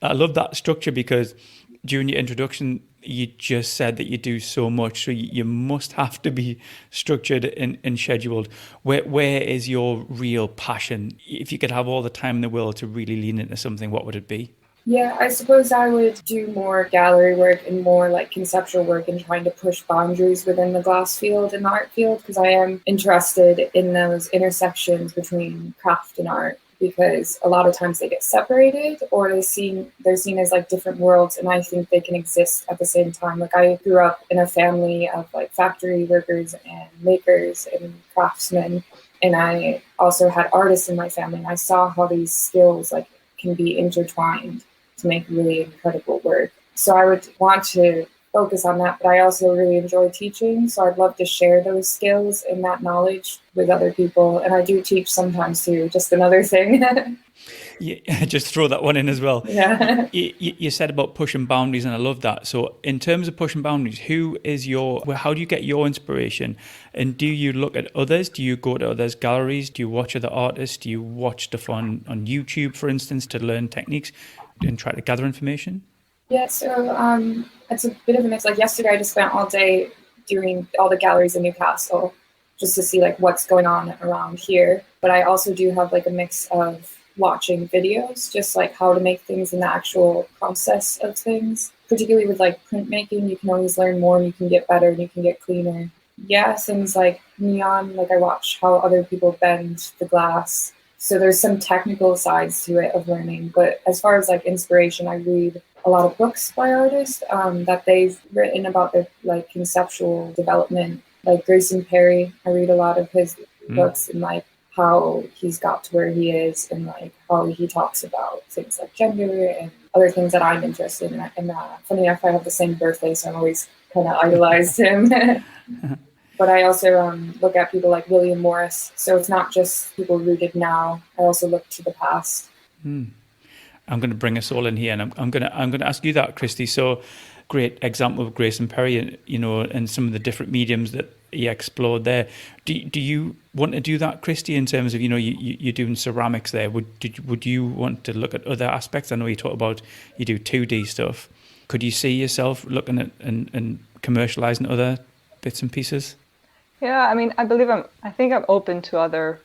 love that structure, because during your introduction, you just said that you do so much, so you must have to be structured and scheduled. Where is your real passion? If you could have all the time in the world to really lean into something, what would it be? Yeah, I suppose I would do more gallery work and more like conceptual work and trying to push boundaries within the glass field and the art field, because I am interested in those intersections between craft and art, because a lot of times they get separated or they're seen as like different worlds, and I think they can exist at the same time. Like I grew up in a family of like factory workers and makers and craftsmen, and I also had artists in my family, and I saw how these skills like can be intertwined to make really incredible work. So I would want to focus on that, but I also really enjoy teaching. So I'd love to share those skills and that knowledge with other people. And I do teach sometimes too, just another thing. Yeah, just throw that one in as well. Yeah. You said about pushing boundaries, and I love that. So in terms of pushing boundaries, how do you get your inspiration? And do you look at others? Do you go to others' galleries? Do you watch other artists? Do you watch stuff on YouTube, for instance, to learn techniques and try to gather information? Yeah, so it's a bit of a mix. Like yesterday, I just spent all day doing all the galleries in Newcastle just to see like what's going on around here. But I also do have like a mix of watching videos, just like how to make things in the actual process of things. Particularly with like printmaking, you can always learn more and you can get better and you can get cleaner. Yeah, things like neon, like I watch how other people bend the glass. So there's some technical sides to it of learning. But as far as like inspiration, I read a lot of books by artists that they've written about their like conceptual development. Like Grayson Perry, I read a lot of his books and like how he's got to where he is and like how he talks about things like gender and other things that I'm interested in. And funny enough, I have the same birthday, so I'm always kind of idolized him. But I also look at people like William Morris. So it's not just people rooted now. I also look to the past. I'm going to bring us all in here, and I'm going to ask you that, Christy. So, great example of Grayson Perry, and some of the different mediums that he explored there. Do you want to do that, Christy? In terms of you're doing ceramics there. Would you want to look at other aspects? I know you talk about you do 2D stuff. Could you see yourself looking at and commercializing other bits and pieces? Yeah, I mean, I think I'm open to other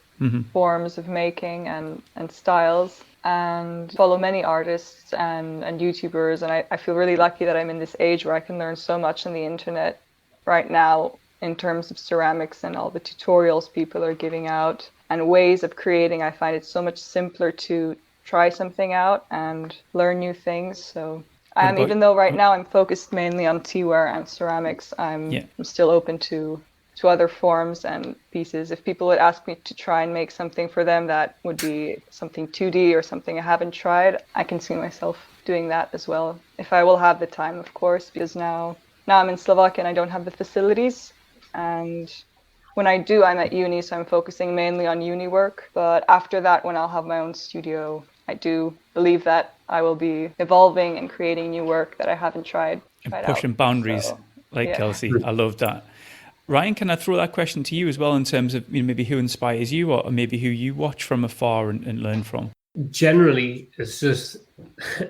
forms of making and styles, and follow many artists and YouTubers. And I feel really lucky that I'm in this age where I can learn so much on the internet right now in terms of ceramics and all the tutorials people are giving out and ways of creating. I find it so much simpler to try something out and learn new things. So even though right now I'm focused mainly on teaware and ceramics, I'm still open to other forms and pieces. If people would ask me to try and make something for them that would be something 2D or something I haven't tried, I can see myself doing that as well. If I will have the time, of course, because now I'm in Slovakia and I don't have the facilities. And when I do, I'm at uni, so I'm focusing mainly on uni work. But after that, when I'll have my own studio, I do believe that I will be evolving and creating new work that I haven't tried and pushing boundaries, Kelsey. I love that. Ryan, can I throw that question to you as well in terms of maybe who inspires you or maybe who you watch from afar and learn from? Generally, it's just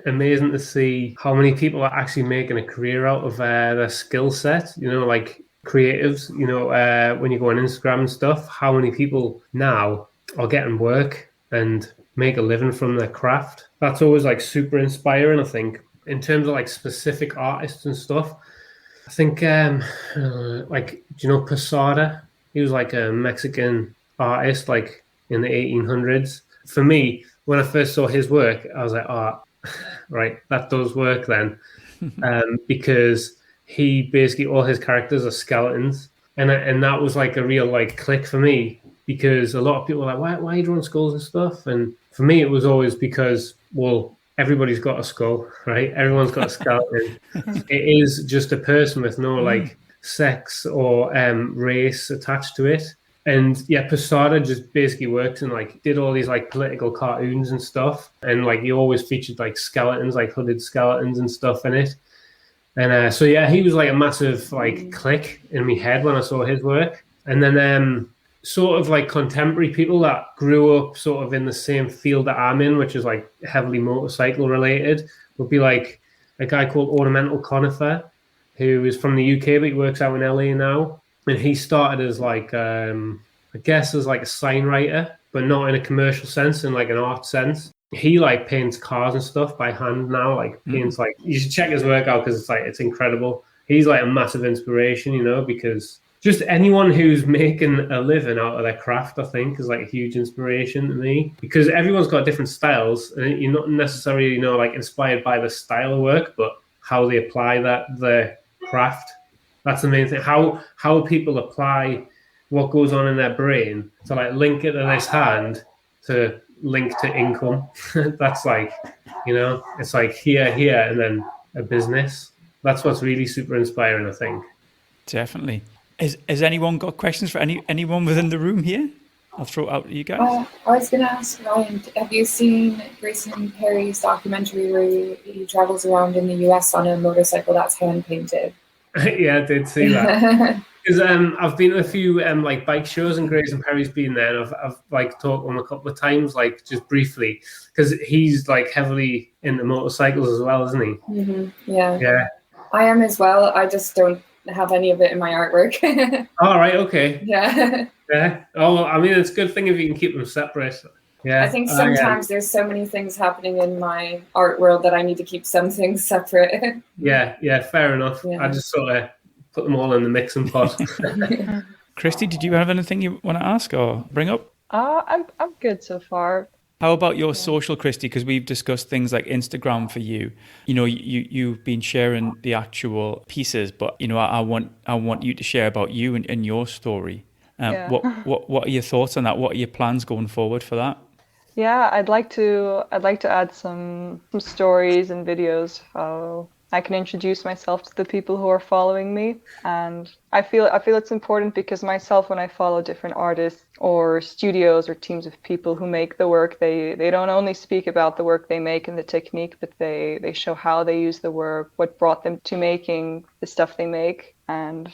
amazing to see how many people are actually making a career out of their skill set, like creatives, when you go on Instagram and stuff, how many people now are getting work and make a living from their craft. That's always like super inspiring, I think. In terms of like specific artists and stuff, I think, do you know Posada? He was like a Mexican artist, like in the 1800s. For me, when I first saw his work, I was like, right, that does work then. Because he basically, all his characters are skeletons. And that was like a real like click for me, because a lot of people are like, why are you drawing skulls and stuff? And for me, it was always because, well, everybody's got a skull, right? Everyone's got a skeleton. It is just a person with no like sex or race attached to it. And yeah, Posada just basically worked and like did all these like political cartoons and stuff. And like he always featured like skeletons, like hooded skeletons and stuff in it. And so yeah, he was like a massive like click in my head when I saw his work. And then sort of like contemporary people that grew up sort of in the same field that I'm in, which is like heavily motorcycle related, would be like a guy called Ornamental Conifer, who is from the UK, but he works out in LA now. And he started as like, I guess as like a sign writer, but not in a commercial sense, in like an art sense. He like paints cars and stuff by hand now. Like paints like you should check his work out because it's incredible. He's like a massive inspiration, you know, because just anyone who's making a living out of their craft, I think, is like a huge inspiration to me because everyone's got different styles and you're not necessarily, you know, like inspired by the style of work, but how they apply their craft. That's the main thing. How people apply what goes on in their brain to like link it to this hand to link to income. That's like, you know, it's like here, and then a business. That's what's really super inspiring, I think. Definitely. Has anyone got questions for anyone within the room here? I'll throw it out to you guys. I was going to ask Ryan, have you seen Grayson Perry's documentary where he travels around in the US on a motorcycle that's hand painted? Yeah, I did see that. Because I've been to a few like bike shows and Grayson Perry's been there, and I've like talked to him a couple of times, like just briefly, because he's like heavily into motorcycles as well, isn't he? Mm-hmm. Yeah. I am as well. I just don't have any of it in my artwork. All right. Okay. Yeah. Yeah. Oh, well, I mean, it's a good thing if you can keep them separate. Yeah. I think sometimes there's so many things happening in my art world that I need to keep some things separate. Yeah. Fair enough. Yeah. I just sort of put them all in the mixing pot. Christy, did you have anything you want to ask or bring up? I'm good so far. How about your social, Christy? Because we've discussed things like Instagram for you. You know, you've been sharing the actual pieces, but you know, I want you to share about you and your story. What are your thoughts on that? What are your plans going forward for that? Yeah, I'd like to add some stories and videos how I can introduce myself to the people who are following me. And I feel it's important because myself, when I follow different artists or studios or teams of people who make the work, they don't only speak about the work they make and the technique, but they show how they use the work, what brought them to making the stuff they make. And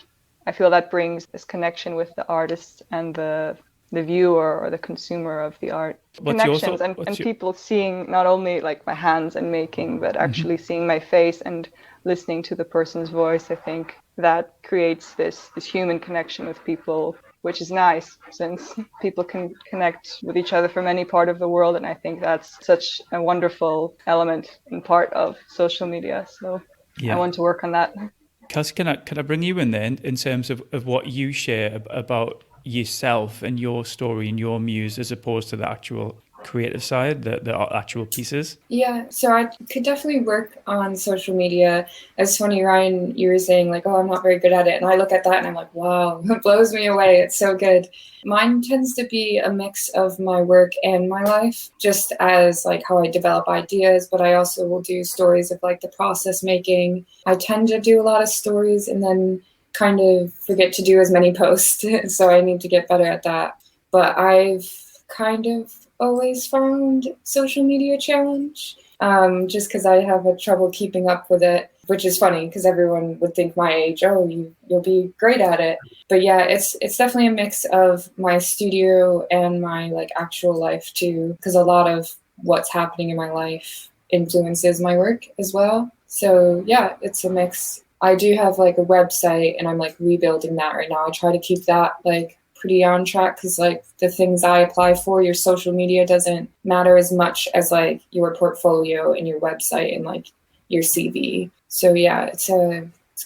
I feel that brings this connection with the artist and the viewer or the consumer of the art. Connections and people seeing not only like my hands and making, but actually seeing my face and listening to the person's voice. I think that creates this human connection with people, which is nice since people can connect with each other from any part of the world. And I think that's such a wonderful element and part of social media. So I want to work on that. Kelsey, can I bring you in there in terms of what you share about yourself and your story and your muse as opposed to the actual creative side, the actual pieces? Yeah, so I could definitely work on social media. It's funny, Ryan, you were saying like, oh, I'm not very good at it. And I look at that and I'm like, wow, it blows me away. It's so good. Mine tends to be a mix of my work and my life, just as like how I develop ideas, but I also will do stories of like the process making. I tend to do a lot of stories and then kind of forget to do as many posts. So I need to get better at that. But I've kind of always found social media challenge, just because I have a trouble keeping up with it, which is funny because everyone would think my age, oh, you'll be great at it. But yeah, it's definitely a mix of my studio and my like actual life too, because a lot of what's happening in my life influences my work as well. So yeah, it's a mix. I do have like a website and I'm like rebuilding that right now. I try to keep that like pretty on track because like the things I apply for, your social media doesn't matter as much as like your portfolio and your website and like your CV. So yeah, it's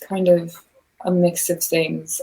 kind of a mix of things.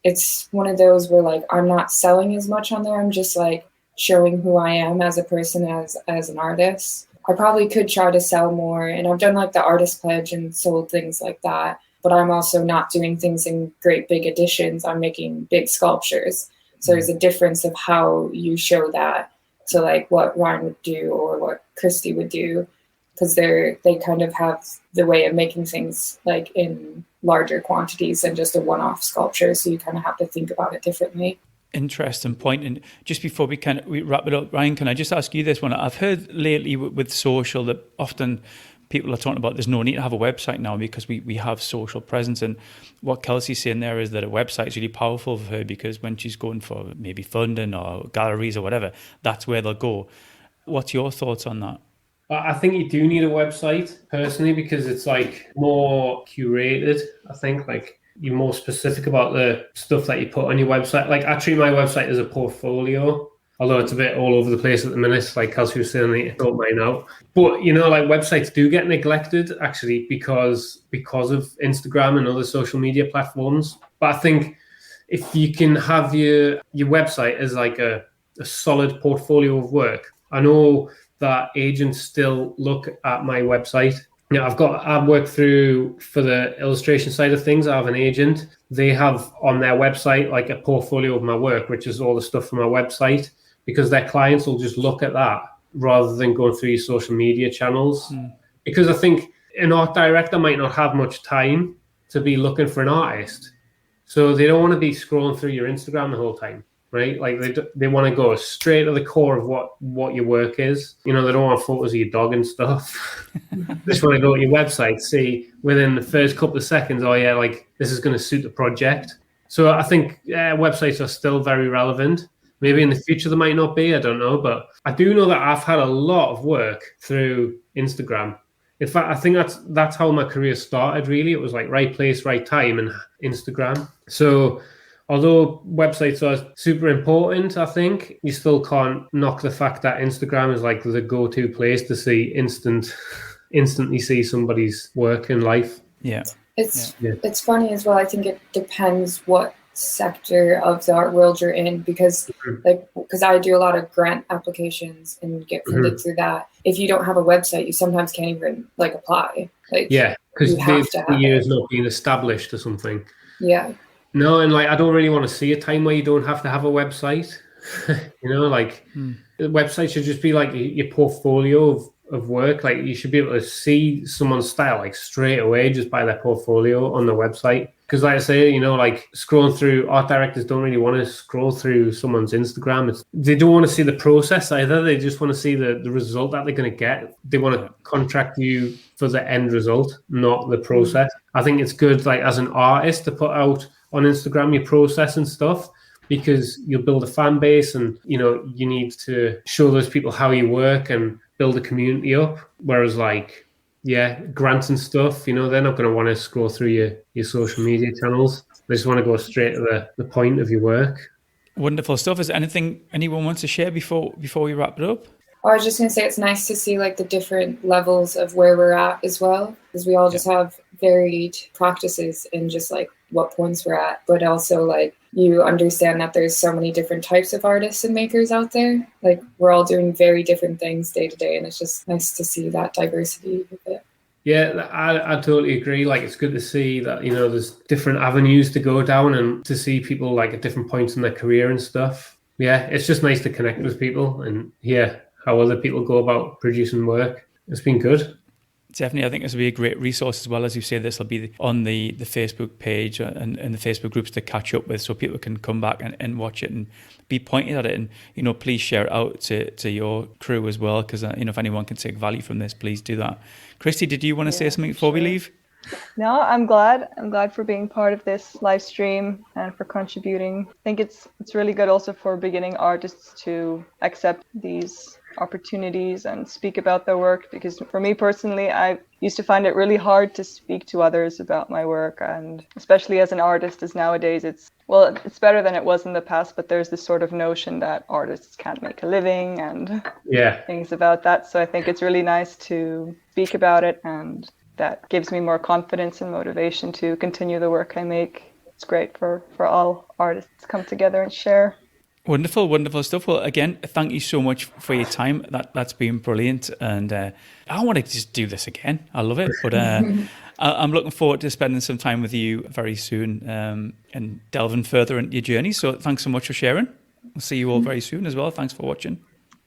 It's one of those where like I'm not selling as much on there. I'm just like showing who I am as a person, as an artist. I probably could try to sell more, and I've done like the artist pledge and sold things like that. But I'm also not doing things in great big editions. I'm making big sculptures. So there's a difference of how you show that to like what Ryan would do or what Christy would do, because they kind of have the way of making things like in larger quantities than just a one-off sculpture. So you kind of have to think about it differently. Interesting point. And just before we wrap it up, Ryan, can I just ask you this one? I've heard lately with social that often people are talking about there's no need to have a website now because we have social presence. And what Kelsey's saying there is that a website is really powerful for her because when she's going for maybe funding or galleries or whatever, that's where they'll go. What's your thoughts on that? I think you do need a website personally because it's like more curated. I think like you're more specific about the stuff that you put on your website. Like I treat my website as a portfolio. although it's a bit all over the place at the minute, like Kelsey was saying, I need to sort mine out. But, you know, like websites do get neglected actually because of Instagram and other social media platforms. But I think if you can have your website as like a solid portfolio of work, I know that agents still look at my website. You know, I've worked through, for the illustration side of things, I have an agent. They have on their website like a portfolio of my work, which is all the stuff from my website, because their clients will just look at that rather than going through your social media channels. Because I think an art director might not have much time to be looking for an artist. So they don't want to be scrolling through your Instagram the whole time, right? Like they want to go straight to the core of what your work is. You know, they don't want photos of your dog and stuff. They just want to go to your website, see within the first couple of seconds, oh yeah, like this is going to suit the project. So I think websites are still very relevant. Maybe in the future they might not be, I don't know. But I do know that I've had a lot of work through Instagram. In fact, I think that's how my career started, really. It was like right place, right time, and Instagram. So although websites are super important, I think, you still can't knock the fact that Instagram is like the go-to place to see instantly see somebody's work in life. Yeah. It's funny as well. I think it depends what sector of the art world you're in, because I do a lot of grant applications and get funded through that. If you don't have a website, you sometimes can't even like apply. Like, yeah, because the year is not being established or something. Yeah. No, and like I don't really want to see a time where you don't have to have a website. You know, like the website should just be like your portfolio of work. Like you should be able to see someone's style like straight away just by their portfolio on the website. Because like I say, you know, like scrolling through, art directors don't really want to scroll through someone's Instagram. They don't want to see the process either. They just want to see the result that they're going to get. They want to contract you for the end result, not the process. I think it's good, like as an artist, to put out on Instagram your process and stuff, because you'll build a fan base and, you know, you need to show those people how you work and build a community up. Whereas like, yeah, grants and stuff, you know, they're not going to want to scroll through your social media channels. They just want to go straight to the point of your work. Wonderful stuff. Is there anything anyone wants to share before we wrap it up? I was just going to say it's nice to see like the different levels of where we're at as well, because we all just have varied practices in just like what points we're at, but also like you understand that there's so many different types of artists and makers out there. Like we're all doing very different things day to day, and it's just nice to see that diversity with it. Yeah, I totally agree. Like it's good to see that, you know, there's different avenues to go down and to see people like at different points in their career and stuff. Yeah, it's just nice to connect with people and hear how other people go about producing work. It's been good. Definitely, I think this will be a great resource as well. As you say, this will be on the Facebook page and the Facebook groups to catch up with, so people can come back and watch it and be pointed at it. And, you know, please share it out to your crew as well, because, you know, if anyone can take value from this, please do that. Christy, did you want to say something before we leave? No, I'm glad. I'm glad for being part of this live stream and for contributing. I think it's really good also for beginning artists to accept these opportunities and speak about their work, because for me personally, I used to find it really hard to speak to others about my work, and especially as an artist, as nowadays it's better than it was in the past, but there's this sort of notion that artists can't make a living and things about that. So I think it's really nice to speak about it, and that gives me more confidence and motivation to continue the work I make. It's great for all artists to come together and share. Wonderful, wonderful stuff. Well, again, thank you so much for your time. That's been brilliant. And I want to just do this again. I love it. But I'm looking forward to spending some time with you very soon and delving further into your journey. So thanks so much for sharing. We'll see you all very soon as well. Thanks for watching.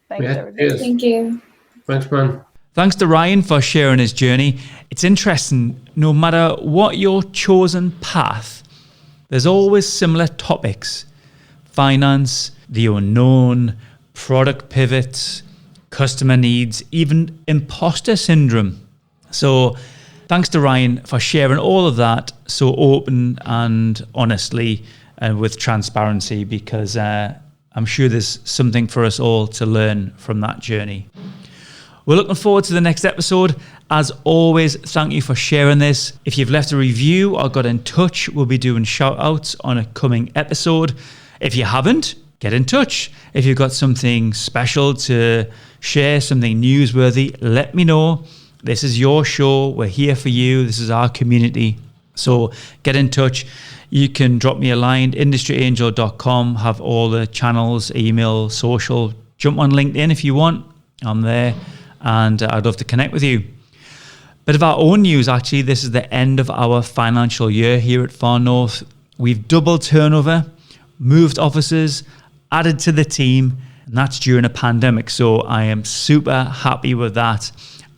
Thanks, everybody. Thank you. Thanks, man. Thanks to Ryan for sharing his journey. It's interesting, no matter what your chosen path, there's always similar topics. Finance, the unknown, product pivots, customer needs, even imposter syndrome. So thanks to Ryan for sharing all of that so open and honestly and with transparency, because I'm sure there's something for us all to learn from that journey. We're looking forward to the next episode. As always, thank you for sharing this. If you've left a review or got in touch, we'll be doing shout outs on a coming episode. If you haven't, get in touch. If you've got something special to share, something newsworthy, let me know. This is your show. We're here for you. This is our community. So get in touch. You can drop me a line, industryangel.com, have all the channels, email, social. Jump on LinkedIn if you want. I'm there and I'd love to connect with you. Bit of our own news, actually. This is the end of our financial year here at Far North. We've doubled turnover, moved offices, added to the team, and that's during a pandemic. So I am super happy with that.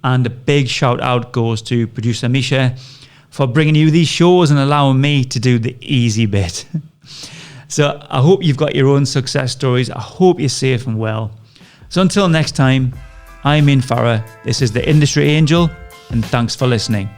And a big shout out goes to producer Misha for bringing you these shows and allowing me to do the easy bit. So I hope you've got your own success stories. I hope you're safe and well. So until next time, I'm Ian Farrer. This is the Industry Angel, and thanks for listening.